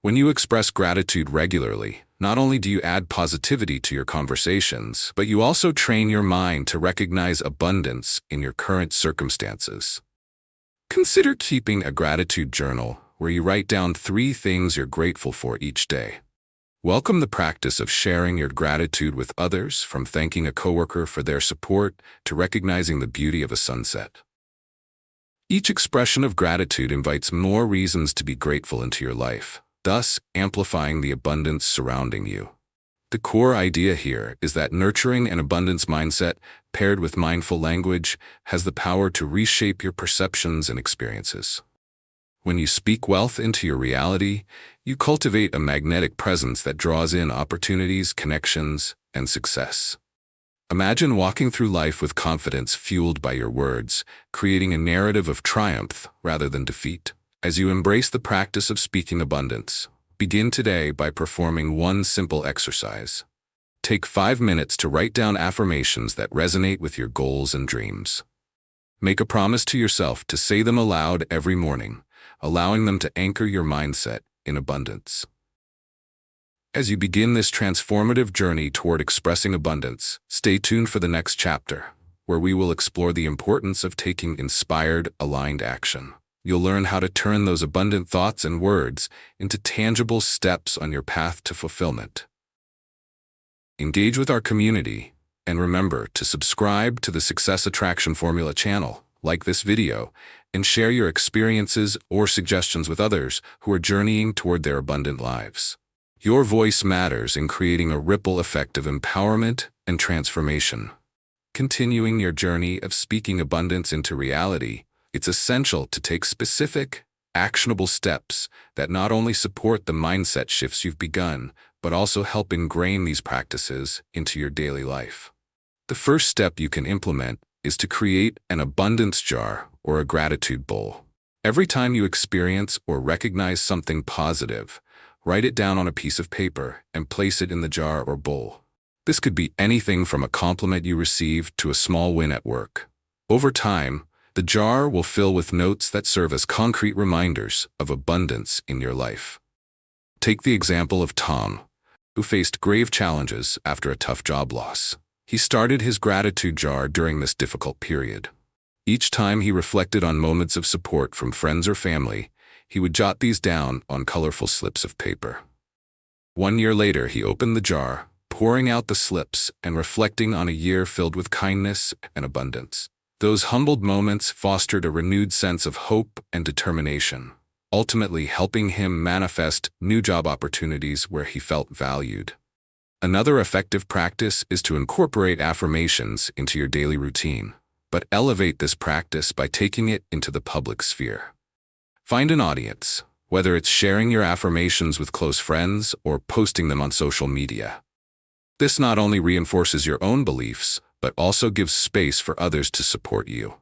When you express gratitude regularly, not only do you add positivity to your conversations, but you also train your mind to recognize abundance in your current circumstances. Consider keeping a gratitude journal where you write down 3 things you're grateful for each day. Welcome the practice of sharing your gratitude with others, from thanking a coworker for their support to recognizing the beauty of a sunset. Each expression of gratitude invites more reasons to be grateful into your life, thus amplifying the abundance surrounding you. The core idea here is that nurturing an abundance mindset paired with mindful language has the power to reshape your perceptions and experiences. When you speak wealth into your reality, you cultivate a magnetic presence that draws in opportunities, connections, and success. Imagine walking through life with confidence fueled by your words, creating a narrative of triumph rather than defeat. As you embrace the practice of speaking abundance, begin today by performing one simple exercise. Take 5 minutes to write down affirmations that resonate with your goals and dreams. Make a promise to yourself to say them aloud every morning, allowing them to anchor your mindset in abundance. As you begin this transformative journey toward expressing abundance, stay tuned for the next chapter, where we will explore the importance of taking inspired, aligned action. You'll learn how to turn those abundant thoughts and words into tangible steps on your path to fulfillment. Engage with our community, and remember to subscribe to the Success Attraction Formula channel, like this video, and share your experiences or suggestions with others who are journeying toward their abundant lives. Your voice matters in creating a ripple effect of empowerment and transformation. Continuing your journey of speaking abundance into reality, it's essential to take specific, actionable steps that not only support the mindset shifts you've begun, but also help ingrain these practices into your daily life. The first step you can implement is to create an abundance jar or a gratitude bowl. Every time you experience or recognize something positive, write it down on a piece of paper and place it in the jar or bowl. This could be anything from a compliment you received to a small win at work. Over time, the jar will fill with notes that serve as concrete reminders of abundance in your life. Take the example of Tom, who faced grave challenges after a tough job loss. He started his gratitude jar during this difficult period. Each time he reflected on moments of support from friends or family, he would jot these down on colorful slips of paper. 1 year later, he opened the jar, pouring out the slips and reflecting on a year filled with kindness and abundance. Those humbled moments fostered a renewed sense of hope and determination, ultimately helping him manifest new job opportunities where he felt valued. Another effective practice is to incorporate affirmations into your daily routine, but elevate this practice by taking it into the public sphere. Find an audience, whether it's sharing your affirmations with close friends or posting them on social media. This not only reinforces your own beliefs, but also gives space for others to support you.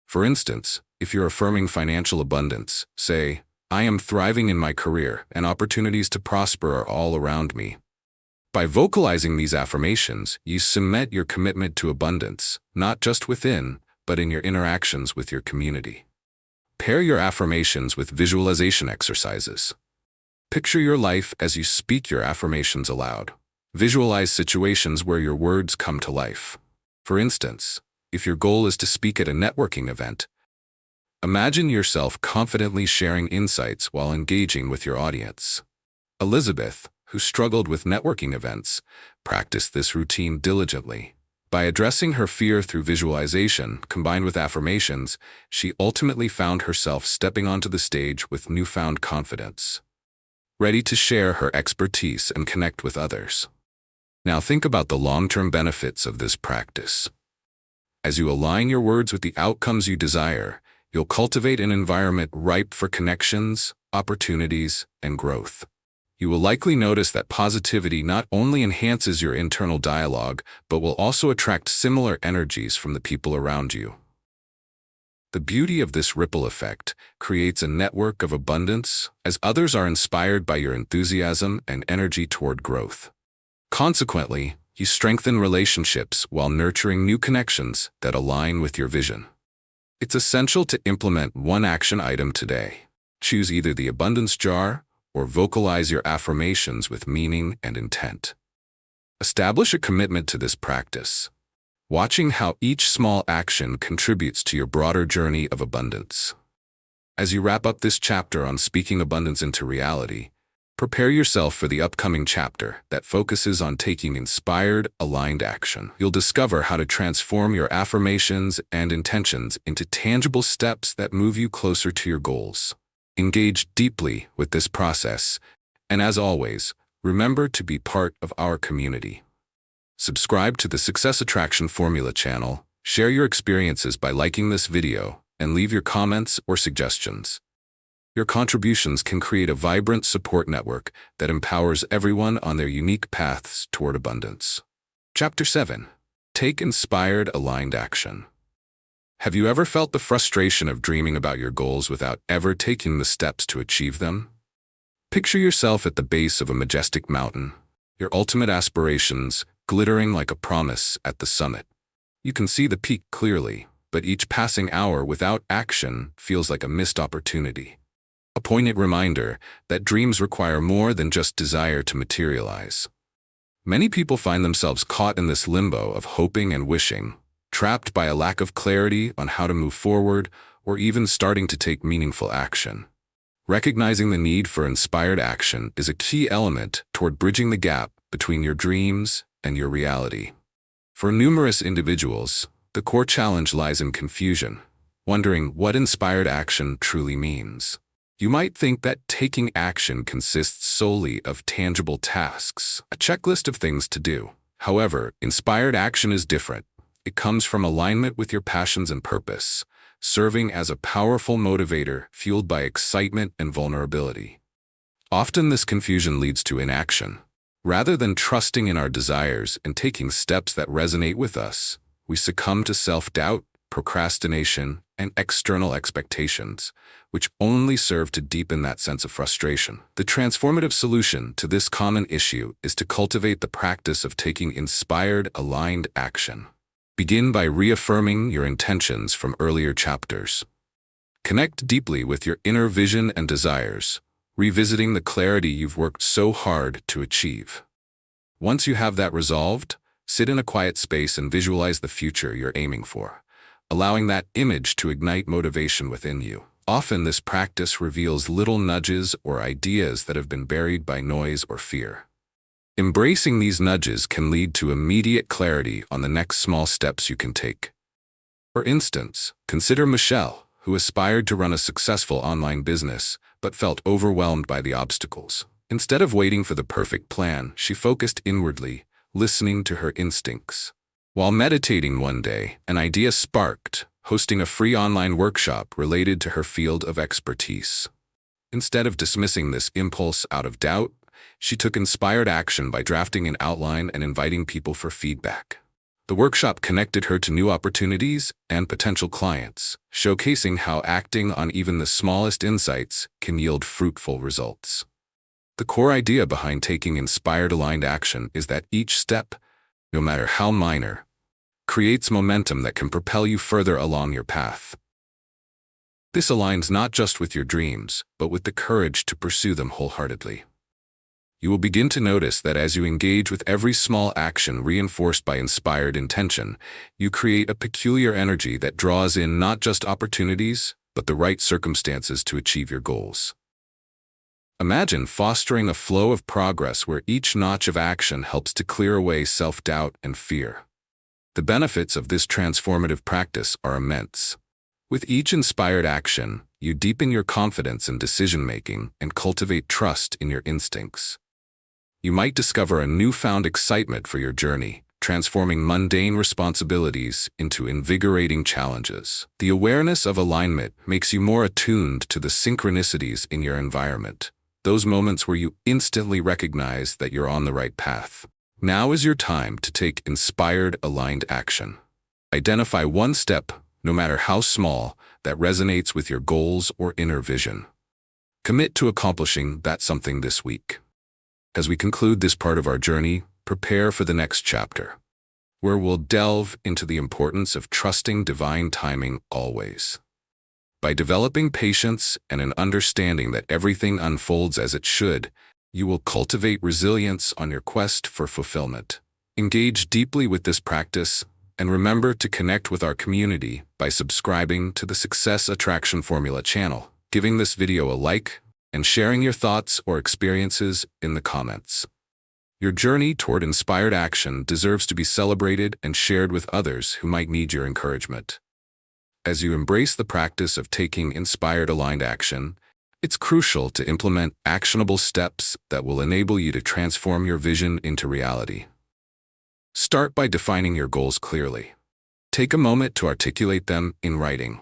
For instance, if you're affirming financial abundance, say, "I am thriving in my career and opportunities to prosper are all around me." By vocalizing these affirmations, you cement your commitment to abundance, not just within, but in your interactions with your community. Pair your affirmations with visualization exercises. Picture your life as you speak your affirmations aloud. Visualize situations where your words come to life. For instance, if your goal is to speak at a networking event, imagine yourself confidently sharing insights while engaging with your audience. Elizabeth, who struggled with networking events, practiced this routine diligently. By addressing her fear through visualization, combined with affirmations, she ultimately found herself stepping onto the stage with newfound confidence, ready to share her expertise and connect with others. Now think about the long-term benefits of this practice. As you align your words with the outcomes you desire, you'll cultivate an environment ripe for connections, opportunities, and growth. You will likely notice that positivity not only enhances your internal dialogue, but will also attract similar energies from the people around you. The beauty of this ripple effect creates a network of abundance as others are inspired by your enthusiasm and energy toward growth. Consequently, you strengthen relationships while nurturing new connections that align with your vision. It's essential to implement one action item today. Choose either the abundance jar or vocalize your affirmations with meaning and intent. Establish a commitment to this practice, watching how each small action contributes to your broader journey of abundance. As you wrap up this chapter on speaking abundance into reality, prepare yourself for the upcoming chapter that focuses on taking inspired, aligned action. You'll discover how to transform your affirmations and intentions into tangible steps that move you closer to your goals. Engage deeply with this process, and as always, remember to be part of our community. Subscribe to the Success Attraction Formula channel, share your experiences by liking this video, and leave your comments or suggestions. Your contributions can create a vibrant support network that empowers everyone on their unique paths toward abundance. Chapter 7. Take inspired, aligned action. Have you ever felt the frustration of dreaming about your goals without ever taking the steps to achieve them? Picture yourself at the base of a majestic mountain, your ultimate aspirations glittering like a promise at the summit. You can see the peak clearly, but each passing hour without action feels like a missed opportunity. A poignant reminder that dreams require more than just desire to materialize. Many people find themselves caught in this limbo of hoping and wishing, trapped by a lack of clarity on how to move forward or even starting to take meaningful action. Recognizing the need for inspired action is a key element toward bridging the gap between your dreams and your reality. For numerous individuals, the core challenge lies in confusion, wondering what inspired action truly means. You might think that taking action consists solely of tangible tasks, a checklist of things to do. However, inspired action is different. It comes from alignment with your passions and purpose, serving as a powerful motivator fueled by excitement and vulnerability. Often this confusion leads to inaction. Rather than trusting in our desires and taking steps that resonate with us, we succumb to self-doubt, procrastination, and external expectations, which only serve to deepen that sense of frustration. The transformative solution to this common issue is to cultivate the practice of taking inspired, aligned action. Begin by reaffirming your intentions from earlier chapters. Connect deeply with your inner vision and desires, revisiting the clarity you've worked so hard to achieve. Once you have that resolved, sit in a quiet space and visualize the future you're aiming for, allowing that image to ignite motivation within you. Often this practice reveals little nudges or ideas that have been buried by noise or fear. Embracing these nudges can lead to immediate clarity on the next small steps you can take. For instance, consider Michelle, who aspired to run a successful online business but felt overwhelmed by the obstacles. Instead of waiting for the perfect plan, she focused inwardly, listening to her instincts. While meditating one day, an idea sparked, hosting a free online workshop related to her field of expertise. Instead of dismissing this impulse out of doubt, she took inspired action by drafting an outline and inviting people for feedback. The workshop connected her to new opportunities and potential clients, showcasing how acting on even the smallest insights can yield fruitful results. The core idea behind taking inspired aligned action is that each step, no matter how minor, creates momentum that can propel you further along your path. This aligns not just with your dreams, but with the courage to pursue them wholeheartedly. You will begin to notice that as you engage with every small action reinforced by inspired intention, you create a peculiar energy that draws in not just opportunities, but the right circumstances to achieve your goals. Imagine fostering a flow of progress where each notch of action helps to clear away self-doubt and fear. The benefits of this transformative practice are immense. With each inspired action, you deepen your confidence in decision-making and cultivate trust in your instincts. You might discover a newfound excitement for your journey, transforming mundane responsibilities into invigorating challenges. The awareness of alignment makes you more attuned to the synchronicities in your environment, those moments where you instantly recognize that you're on the right path. Now is your time to take inspired, aligned action. Identify one step, no matter how small, that resonates with your goals or inner vision. Commit to accomplishing that something this week. As we conclude this part of our journey, prepare for the next chapter, where we'll delve into the importance of trusting divine timing always. By developing patience and an understanding that everything unfolds as it should, you will cultivate resilience on your quest for fulfillment. Engage deeply with this practice, and remember to connect with our community by subscribing to the Success Attraction Formula channel, giving this video a like, and sharing your thoughts or experiences in the comments. Your journey toward inspired action deserves to be celebrated and shared with others who might need your encouragement. As you embrace the practice of taking inspired aligned action, it's crucial to implement actionable steps that will enable you to transform your vision into reality. Start by defining your goals clearly. Take a moment to articulate them in writing.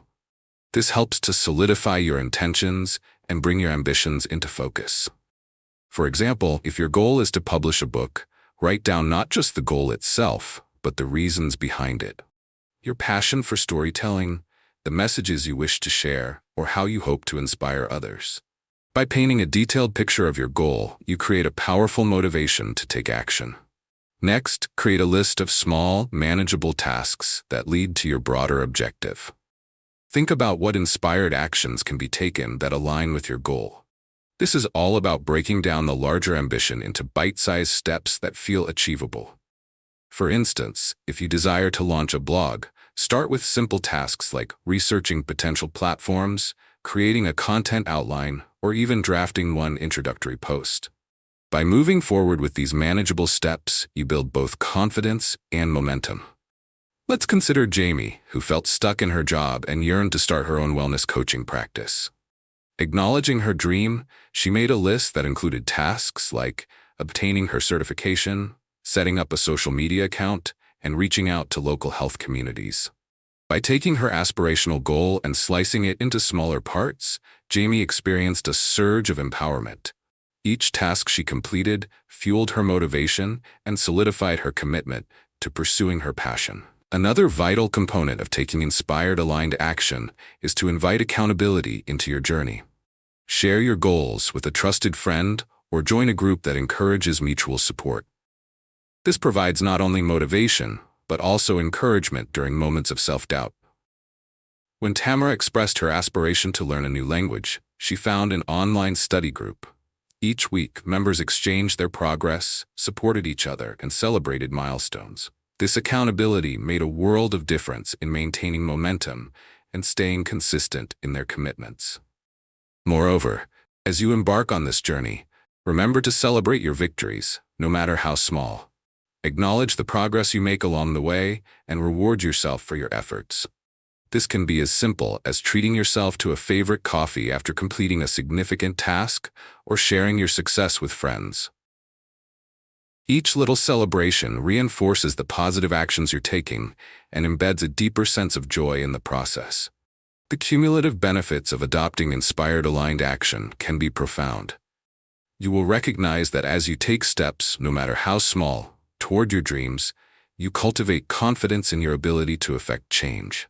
This helps to solidify your intentions and bring your ambitions into focus. For example, if your goal is to publish a book, write down not just the goal itself, but the reasons behind it. Your passion for storytelling, the messages you wish to share, or how you hope to inspire others. By painting a detailed picture of your goal, you create a powerful motivation to take action. Next, create a list of small, manageable tasks that lead to your broader objective. Think about what inspired actions can be taken that align with your goal. This is all about breaking down the larger ambition into bite-sized steps that feel achievable. For instance, if you desire to launch a blog, start with simple tasks like researching potential platforms, creating a content outline, or even drafting one introductory post. By moving forward with these manageable steps, you build both confidence and momentum. Let's consider Jamie, who felt stuck in her job and yearned to start her own wellness coaching practice. Acknowledging her dream, she made a list that included tasks like obtaining her certification, setting up a social media account, and reaching out to local health communities. By taking her aspirational goal and slicing it into smaller parts, Jamie experienced a surge of empowerment. Each task she completed fueled her motivation and solidified her commitment to pursuing her passion. Another vital component of taking inspired, aligned action is to invite accountability into your journey. Share your goals with a trusted friend or join a group that encourages mutual support. This provides not only motivation, but also encouragement during moments of self-doubt. When Tamara expressed her aspiration to learn a new language, she found an online study group. Each week, members exchanged their progress, supported each other, and celebrated milestones. This accountability made a world of difference in maintaining momentum and staying consistent in their commitments. Moreover, as you embark on this journey, remember to celebrate your victories, no matter how small. Acknowledge the progress you make along the way and reward yourself for your efforts. This can be as simple as treating yourself to a favorite coffee after completing a significant task or sharing your success with friends. Each little celebration reinforces the positive actions you're taking and embeds a deeper sense of joy in the process. The cumulative benefits of adopting inspired, aligned action can be profound. You will recognize that as you take steps, no matter how small, toward your dreams, you cultivate confidence in your ability to affect change.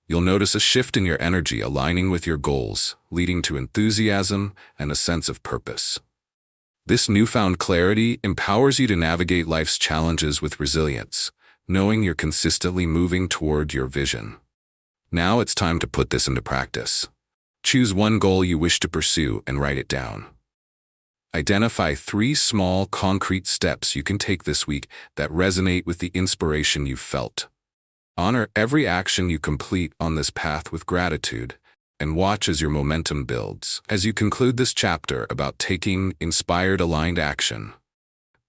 You'll notice a shift in your energy aligning with your goals, leading to enthusiasm and a sense of purpose. This newfound clarity empowers you to navigate life's challenges with resilience, knowing you're consistently moving toward your vision. Now it's time to put this into practice. Choose one goal you wish to pursue and write it down. Identify 3 small, concrete steps you can take this week that resonate with the inspiration you've felt. Honor every action you complete on this path with gratitude, and watch as your momentum builds. As you conclude this chapter about taking inspired, aligned action,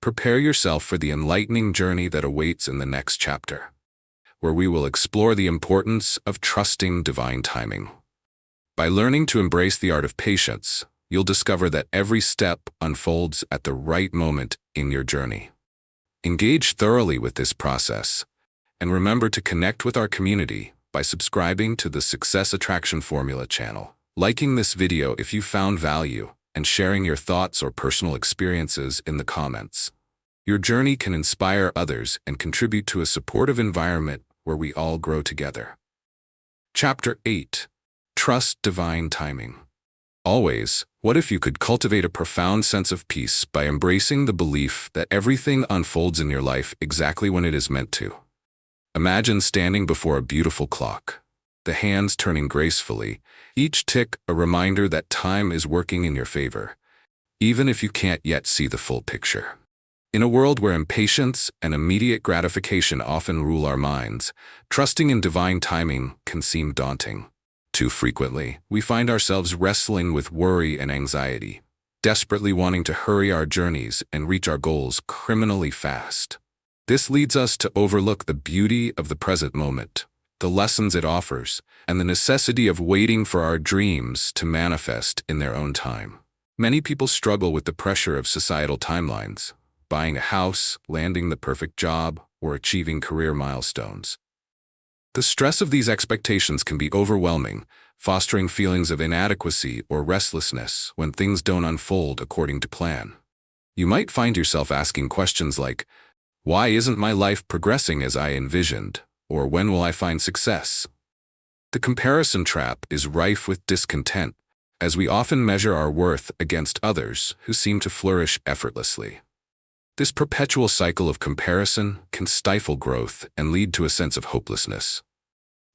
prepare yourself for the enlightening journey that awaits in the next chapter, where we will explore the importance of trusting divine timing. By learning to embrace the art of patience, you'll discover that every step unfolds at the right moment in your journey. Engage thoroughly with this process, and remember to connect with our community by subscribing to the Success Attraction Formula channel, liking this video if you found value, and sharing your thoughts or personal experiences in the comments. Your journey can inspire others and contribute to a supportive environment where we all grow together. Chapter 8. Trust Divine Timing. Always, what if you could cultivate a profound sense of peace by embracing the belief that everything unfolds in your life exactly when it is meant to? Imagine standing before a beautiful clock, the hands turning gracefully, each tick a reminder that time is working in your favor, even if you can't yet see the full picture. In a world where impatience and immediate gratification often rule our minds, trusting in divine timing can seem daunting. Too frequently, we find ourselves wrestling with worry and anxiety, desperately wanting to hurry our journeys and reach our goals criminally fast. This leads us to overlook the beauty of the present moment, the lessons it offers, and the necessity of waiting for our dreams to manifest in their own time. Many people struggle with the pressure of societal timelines, buying a house, landing the perfect job, or achieving career milestones. The stress of these expectations can be overwhelming, fostering feelings of inadequacy or restlessness when things don't unfold according to plan. You might find yourself asking questions like, "Why isn't my life progressing as I envisioned?" Or "When will I find success?" The comparison trap is rife with discontent, as we often measure our worth against others who seem to flourish effortlessly. This perpetual cycle of comparison can stifle growth and lead to a sense of hopelessness.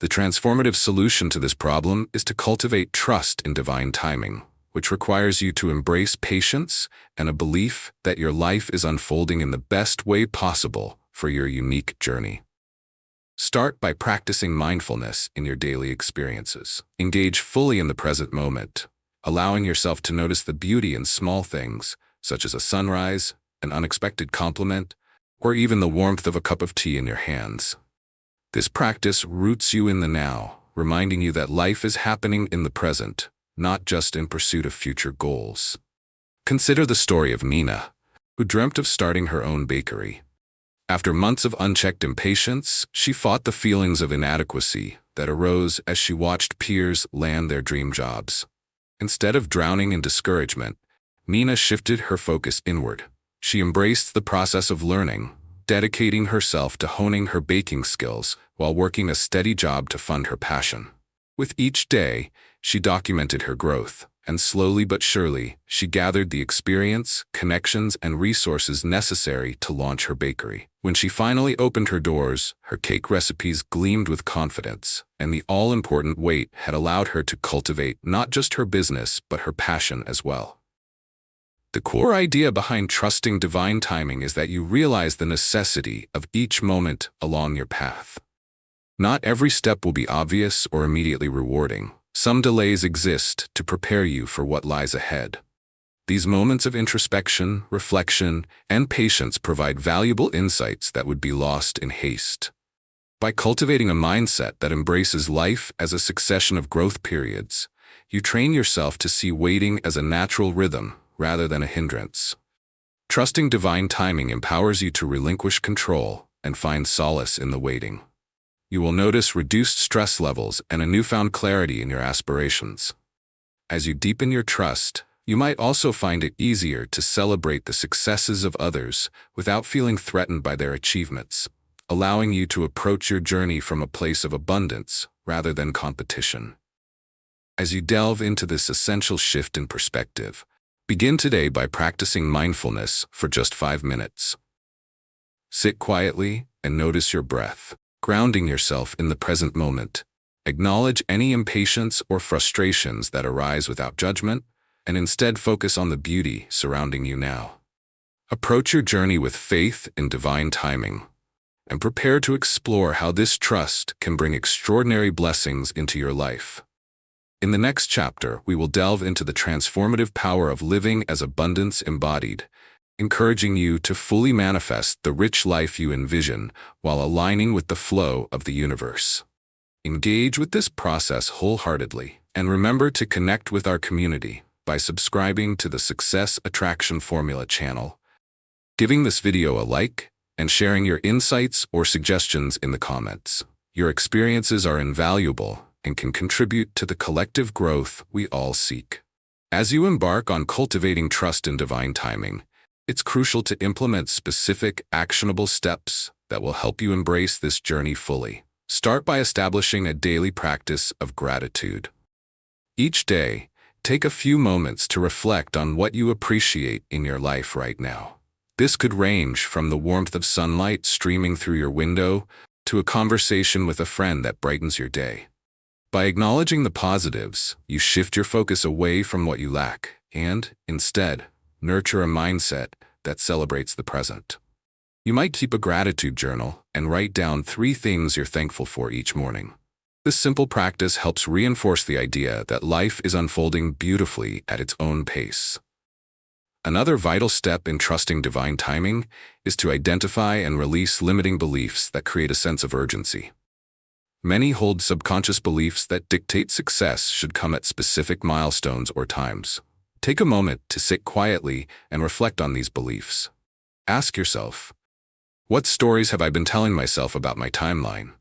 The transformative solution to this problem is to cultivate trust in divine timing, which requires you to embrace patience and a belief that your life is unfolding in the best way possible for your unique journey. Start by practicing mindfulness in your daily experiences. Engage fully in the present moment, allowing yourself to notice the beauty in small things, such as a sunrise, an unexpected compliment, or even the warmth of a cup of tea in your hands. This practice roots you in the now, reminding you that life is happening in the present, not just in pursuit of future goals. Consider the story of Mina, who dreamt of starting her own bakery. After months of unchecked impatience, she fought the feelings of inadequacy that arose as she watched peers land their dream jobs. Instead of drowning in discouragement, Mina shifted her focus inward. She embraced the process of learning, dedicating herself to honing her baking skills while working a steady job to fund her passion. With each day, she documented her growth, and slowly but surely, she gathered the experience, connections, and resources necessary to launch her bakery. When she finally opened her doors, her cake recipes gleamed with confidence, and the all-important wait had allowed her to cultivate not just her business, but her passion as well. The core idea behind trusting divine timing is that you realize the necessity of each moment along your path. Not every step will be obvious or immediately rewarding. Some delays exist to prepare you for what lies ahead. These moments of introspection, reflection, and patience provide valuable insights that would be lost in haste. By cultivating a mindset that embraces life as a succession of growth periods, you train yourself to see waiting as a natural rhythm rather than a hindrance. Trusting divine timing empowers you to relinquish control and find solace in the waiting. You will notice reduced stress levels and a newfound clarity in your aspirations. As you deepen your trust, you might also find it easier to celebrate the successes of others without feeling threatened by their achievements, allowing you to approach your journey from a place of abundance rather than competition. As you delve into this essential shift in perspective, begin today by practicing mindfulness for just 5 minutes. Sit quietly and notice your breath, grounding yourself in the present moment. Acknowledge any impatience or frustrations that arise without judgment, and instead focus on the beauty surrounding you now. Approach your journey with faith in divine timing, and prepare to explore how this trust can bring extraordinary blessings into your life. In the next chapter, we will delve into the transformative power of living as abundance embodied, encouraging you to fully manifest the rich life you envision while aligning with the flow of the universe. Engage with this process wholeheartedly, and remember to connect with our community by subscribing to the Success Attraction Formula channel, giving this video a like, and sharing your insights or suggestions in the comments. Your experiences are invaluable and can contribute to the collective growth we all seek. As you embark on cultivating trust in divine timing, it's crucial to implement specific, actionable steps that will help you embrace this journey fully. Start by establishing a daily practice of gratitude. Each day, take a few moments to reflect on what you appreciate in your life right now. This could range from the warmth of sunlight streaming through your window to a conversation with a friend that brightens your day. By acknowledging the positives, you shift your focus away from what you lack and, instead, nurture a mindset that celebrates the present. You might keep a gratitude journal and write down 3 things you're thankful for each morning. This simple practice helps reinforce the idea that life is unfolding beautifully at its own pace. Another vital step in trusting divine timing is to identify and release limiting beliefs that create a sense of urgency. Many hold subconscious beliefs that dictate success should come at specific milestones or times. Take a moment to sit quietly and reflect on these beliefs. Ask yourself, what stories have I been telling myself about my timeline?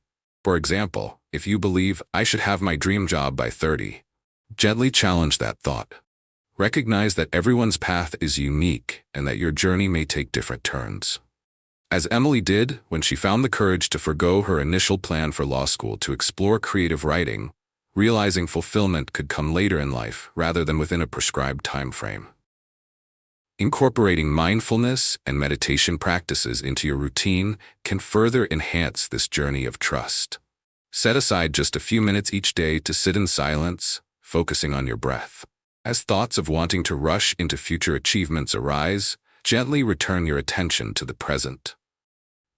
For example, if you believe I should have my dream job by 30, gently challenge that thought. Recognize that everyone's path is unique and that your journey may take different turns. As Emily did when she found the courage to forgo her initial plan for law school to explore creative writing, realizing fulfillment could come later in life rather than within a prescribed time frame. Incorporating mindfulness and meditation practices into your routine can further enhance this journey of trust. Set aside just a few minutes each day to sit in silence, focusing on your breath. As thoughts of wanting to rush into future achievements arise, gently return your attention to the present.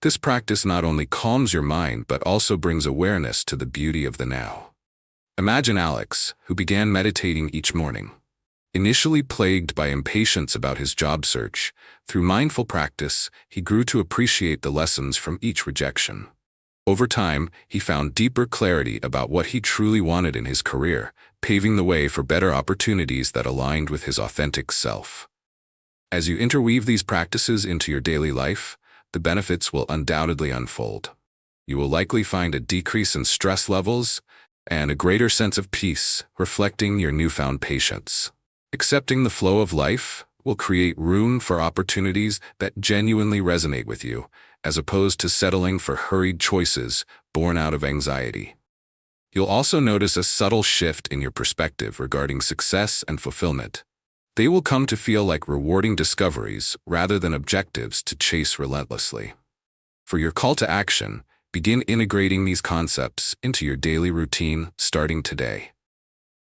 This practice not only calms your mind but also brings awareness to the beauty of the now. Imagine Alex, who began meditating each morning. Initially plagued by impatience about his job search, through mindful practice, he grew to appreciate the lessons from each rejection. Over time, he found deeper clarity about what he truly wanted in his career, paving the way for better opportunities that aligned with his authentic self. As you interweave these practices into your daily life, the benefits will undoubtedly unfold. You will likely find a decrease in stress levels and a greater sense of peace, reflecting your newfound patience. Accepting the flow of life will create room for opportunities that genuinely resonate with you, as opposed to settling for hurried choices born out of anxiety. You'll also notice a subtle shift in your perspective regarding success and fulfillment. They will come to feel like rewarding discoveries rather than objectives to chase relentlessly. For your call to action, begin integrating these concepts into your daily routine starting today.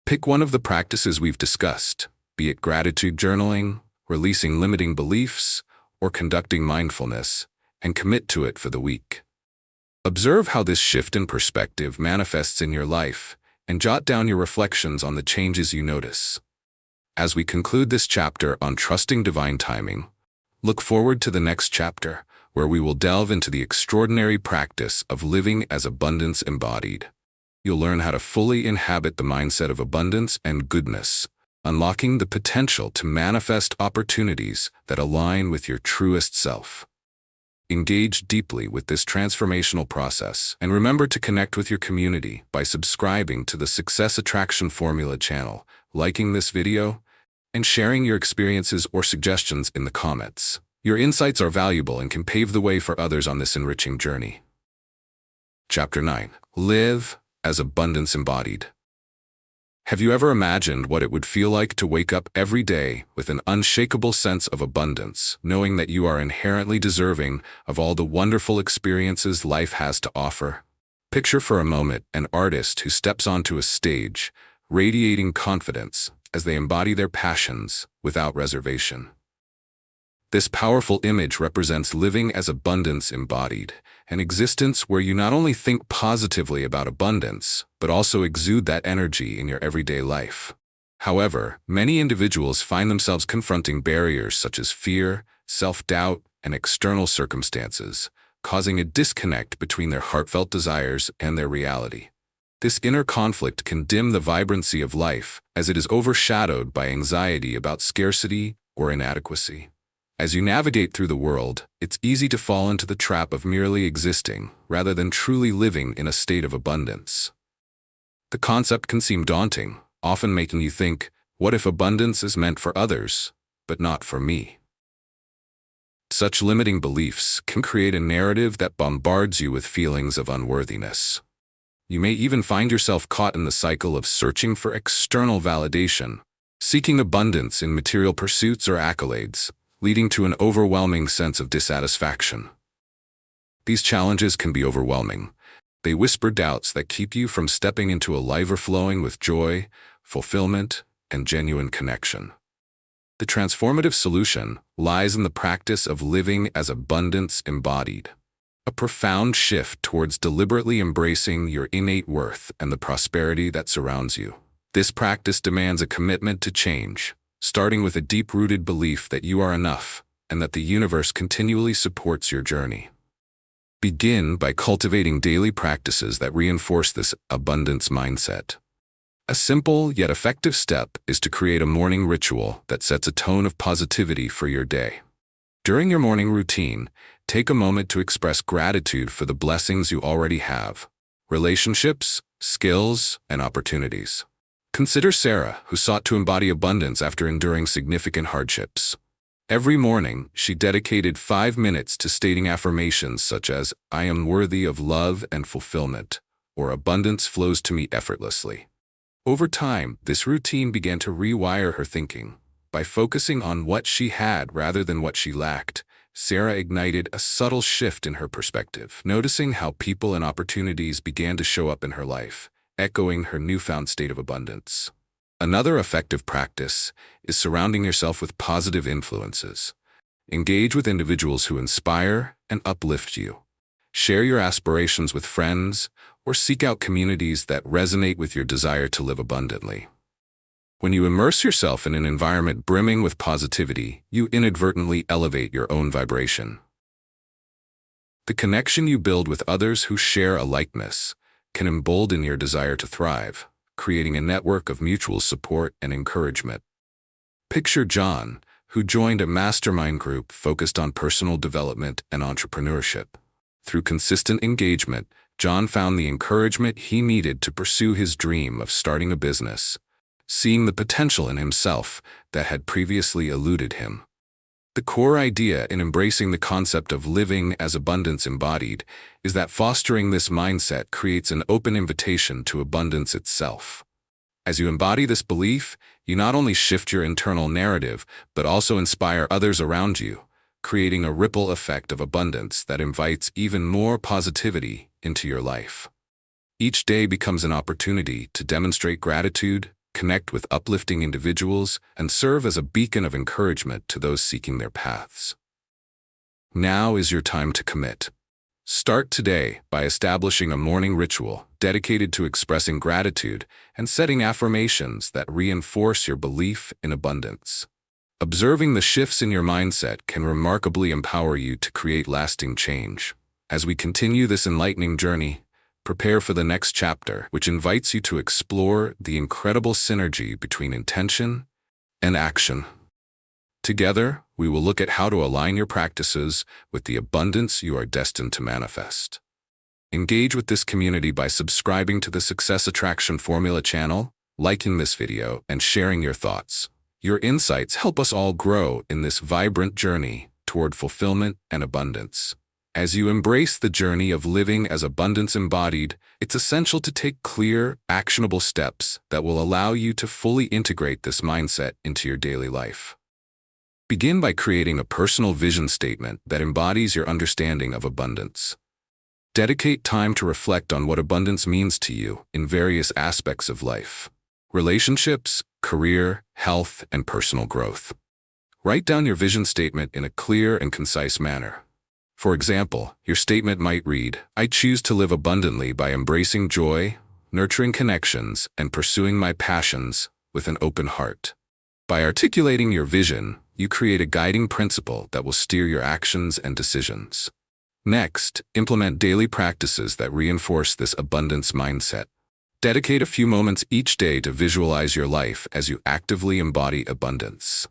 Pick one of the practices we've discussed, be it gratitude journaling, releasing limiting beliefs, or conducting mindfulness, and commit to it for the week. Observe how this shift in perspective manifests in your life, and jot down your reflections on the changes you notice. As we conclude this chapter on trusting divine timing, look forward to the next chapter, where we will delve into the extraordinary practice of living as abundance embodied. You'll learn how to fully inhabit the mindset of abundance and goodness, unlocking the potential to manifest opportunities that align with your truest self. Engage deeply with this transformational process, and remember to connect with your community by subscribing to the Success Attraction Formula channel, liking this video, and sharing your experiences or suggestions in the comments. Your insights are valuable and can pave the way for others on this enriching journey. Chapter 9. Live as abundance embodied. Have you ever imagined what it would feel like to wake up every day with an unshakable sense of abundance, knowing that you are inherently deserving of all the wonderful experiences life has to offer? Picture for a moment an artist who steps onto a stage, radiating confidence as they embody their passions without reservation. This powerful image represents living as abundance embodied, an existence where you not only think positively about abundance, but also exude that energy in your everyday life. However, many individuals find themselves confronting barriers such as fear, self-doubt, and external circumstances, causing a disconnect between their heartfelt desires and their reality. This inner conflict can dim the vibrancy of life, as it is overshadowed by anxiety about scarcity or inadequacy. As you navigate through the world, it's easy to fall into the trap of merely existing, rather than truly living in a state of abundance. The concept can seem daunting, often making you think, what if abundance is meant for others, but not for me? Such limiting beliefs can create a narrative that bombards you with feelings of unworthiness. You may even find yourself caught in the cycle of searching for external validation, seeking abundance in material pursuits or accolades, leading to an overwhelming sense of dissatisfaction. These challenges can be overwhelming. They whisper doubts that keep you from stepping into a life overflowing with joy, fulfillment, and genuine connection. The transformative solution lies in the practice of living as abundance embodied, a profound shift towards deliberately embracing your innate worth and the prosperity that surrounds you. This practice demands a commitment to change, starting with a deep-rooted belief that you are enough and that the universe continually supports your journey. Begin by cultivating daily practices that reinforce this abundance mindset. A simple yet effective step is to create a morning ritual that sets a tone of positivity for your day. During your morning routine, take a moment to express gratitude for the blessings you already have: relationships, skills, and opportunities. Consider Sarah, who sought to embody abundance after enduring significant hardships. Every morning, she dedicated 5 minutes to stating affirmations such as, "I am worthy of love and fulfillment," or "abundance flows to me effortlessly." Over time, this routine began to rewire her thinking. By focusing on what she had rather than what she lacked, Sarah ignited a subtle shift in her perspective, noticing how people and opportunities began to show up in her life, echoing her newfound state of abundance. Another effective practice is surrounding yourself with positive influences. Engage with individuals who inspire and uplift you. Share your aspirations with friends, or seek out communities that resonate with your desire to live abundantly. When you immerse yourself in an environment brimming with positivity, you inadvertently elevate your own vibration. The connection you build with others who share a likeness can embolden your desire to thrive, creating a network of mutual support and encouragement. Picture John, who joined a mastermind group focused on personal development and entrepreneurship. Through consistent engagement, John found the encouragement he needed to pursue his dream of starting a business, seeing the potential in himself that had previously eluded him. The core idea in embracing the concept of living as abundance embodied is that fostering this mindset creates an open invitation to abundance itself. As you embody this belief, you not only shift your internal narrative, but also inspire others around you, creating a ripple effect of abundance that invites even more positivity into your life. Each day becomes an opportunity to demonstrate gratitude, connect with uplifting individuals, and serve as a beacon of encouragement to those seeking their paths. Now is your time to commit. Start today by establishing a morning ritual dedicated to expressing gratitude and setting affirmations that reinforce your belief in abundance. Observing the shifts in your mindset can remarkably empower you to create lasting change. As we continue this enlightening journey, prepare for the next chapter, which invites you to explore the incredible synergy between intention and action. Together, we will look at how to align your practices with the abundance you are destined to manifest. Engage with this community by subscribing to the Success Attraction Formula channel, liking this video, and sharing your thoughts. Your insights help us all grow in this vibrant journey toward fulfillment and abundance. As you embrace the journey of living as abundance embodied, it's essential to take clear, actionable steps that will allow you to fully integrate this mindset into your daily life. Begin by creating a personal vision statement that embodies your understanding of abundance. Dedicate time to reflect on what abundance means to you in various aspects of life: relationships, career, health, and personal growth. Write down your vision statement in a clear and concise manner. For example, your statement might read, "I choose to live abundantly by embracing joy, nurturing connections, and pursuing my passions with an open heart." By articulating your vision, you create a guiding principle that will steer your actions and decisions. Next, implement daily practices that reinforce this abundance mindset. Dedicate a few moments each day to visualize your life as you actively embody abundance.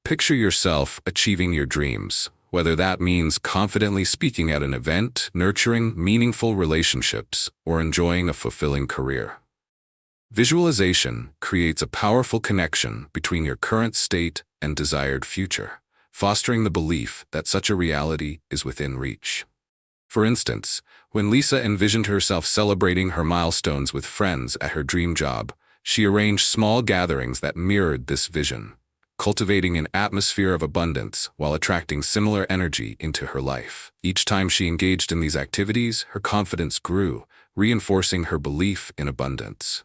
Picture yourself achieving your dreams, whether that means confidently speaking at an event, nurturing meaningful relationships, or enjoying a fulfilling career. Visualization creates a powerful connection between your current state and desired future, fostering the belief that such a reality is within reach. For instance, when Lisa envisioned herself celebrating her milestones with friends at her dream job, she arranged small gatherings that mirrored this vision, cultivating an atmosphere of abundance while attracting similar energy into her life. Each time she engaged in these activities, her confidence grew, reinforcing her belief in abundance.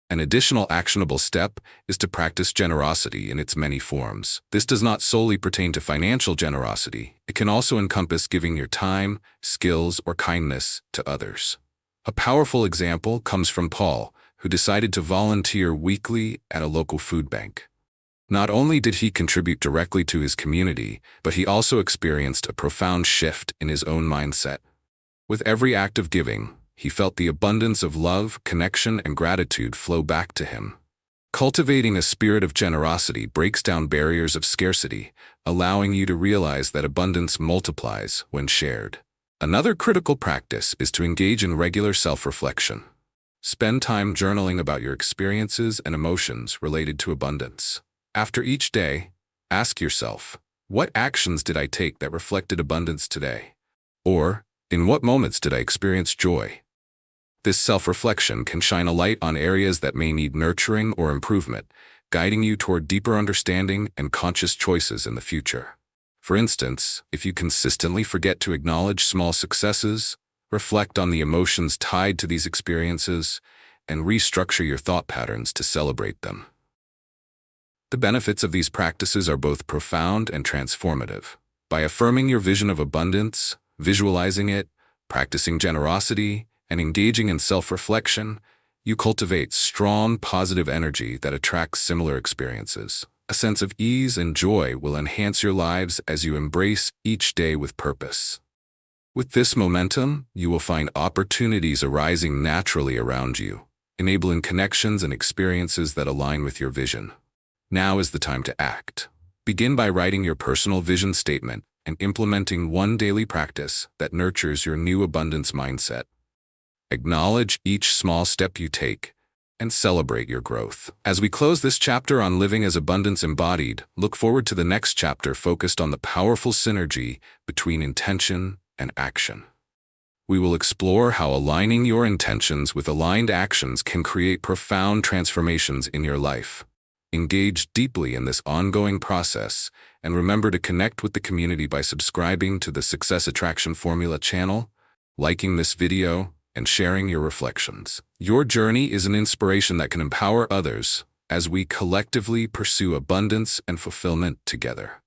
An additional actionable step is to practice generosity in its many forms. This does not solely pertain to financial generosity. It can also encompass giving your time, skills, or kindness to others. A powerful example comes from Paul, who decided to volunteer weekly at a local food bank. Not only did he contribute directly to his community, but he also experienced a profound shift in his own mindset. With every act of giving, he felt the abundance of love, connection, and gratitude flow back to him. Cultivating a spirit of generosity breaks down barriers of scarcity, allowing you to realize that abundance multiplies when shared. Another critical practice is to engage in regular self-reflection. Spend time journaling about your experiences and emotions related to abundance. After each day, ask yourself, what actions did I take that reflected abundance today? Or, in what moments did I experience joy? This self-reflection can shine a light on areas that may need nurturing or improvement, guiding you toward deeper understanding and conscious choices in the future. For instance, if you consistently forget to acknowledge small successes, reflect on the emotions tied to these experiences, and restructure your thought patterns to celebrate them. The benefits of these practices are both profound and transformative. By affirming your vision of abundance, visualizing it, practicing generosity, and engaging in self-reflection, you cultivate strong, positive energy that attracts similar experiences. A sense of ease and joy will enhance your lives as you embrace each day with purpose. With this momentum, you will find opportunities arising naturally around you, enabling connections and experiences that align with your vision. Now is the time to act. Begin by writing your personal vision statement and implementing one daily practice that nurtures your new abundance mindset. Acknowledge each small step you take and celebrate your growth. As we close this chapter on living as abundance embodied, look forward to the next chapter focused on the powerful synergy between intention and action. We will explore how aligning your intentions with aligned actions can create profound transformations in your life. Engage deeply in this ongoing process, and remember to connect with the community by subscribing to the Success Attraction Formula channel, liking this video, and sharing your reflections. Your journey is an inspiration that can empower others as we collectively pursue abundance and fulfillment together.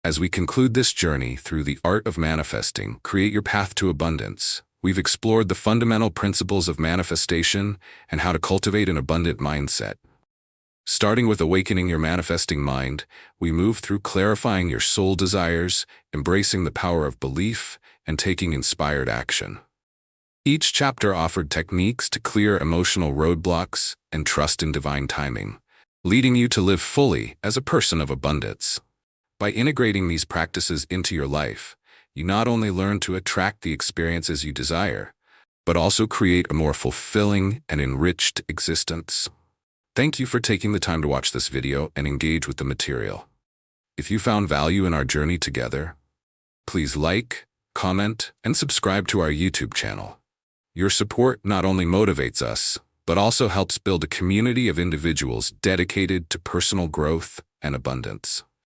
As we conclude this journey through the art of manifesting, create your path to abundance, we've explored the fundamental principles of manifestation and how to cultivate an abundant mindset. Starting with awakening your manifesting mind, we move through clarifying your soul desires, embracing the power of belief, and taking inspired action. Each chapter offered techniques to clear emotional roadblocks and trust in divine timing, leading you to live fully as a person of abundance. By integrating these practices into your life, you not only learn to attract the experiences you desire, but also create a more fulfilling and enriched existence. Thank you for taking the time to watch this video and engage with the material. If you found value in our journey together, please like, comment, and subscribe to our YouTube channel. Your support not only motivates us, but also helps build a community of individuals dedicated to personal growth and abundance.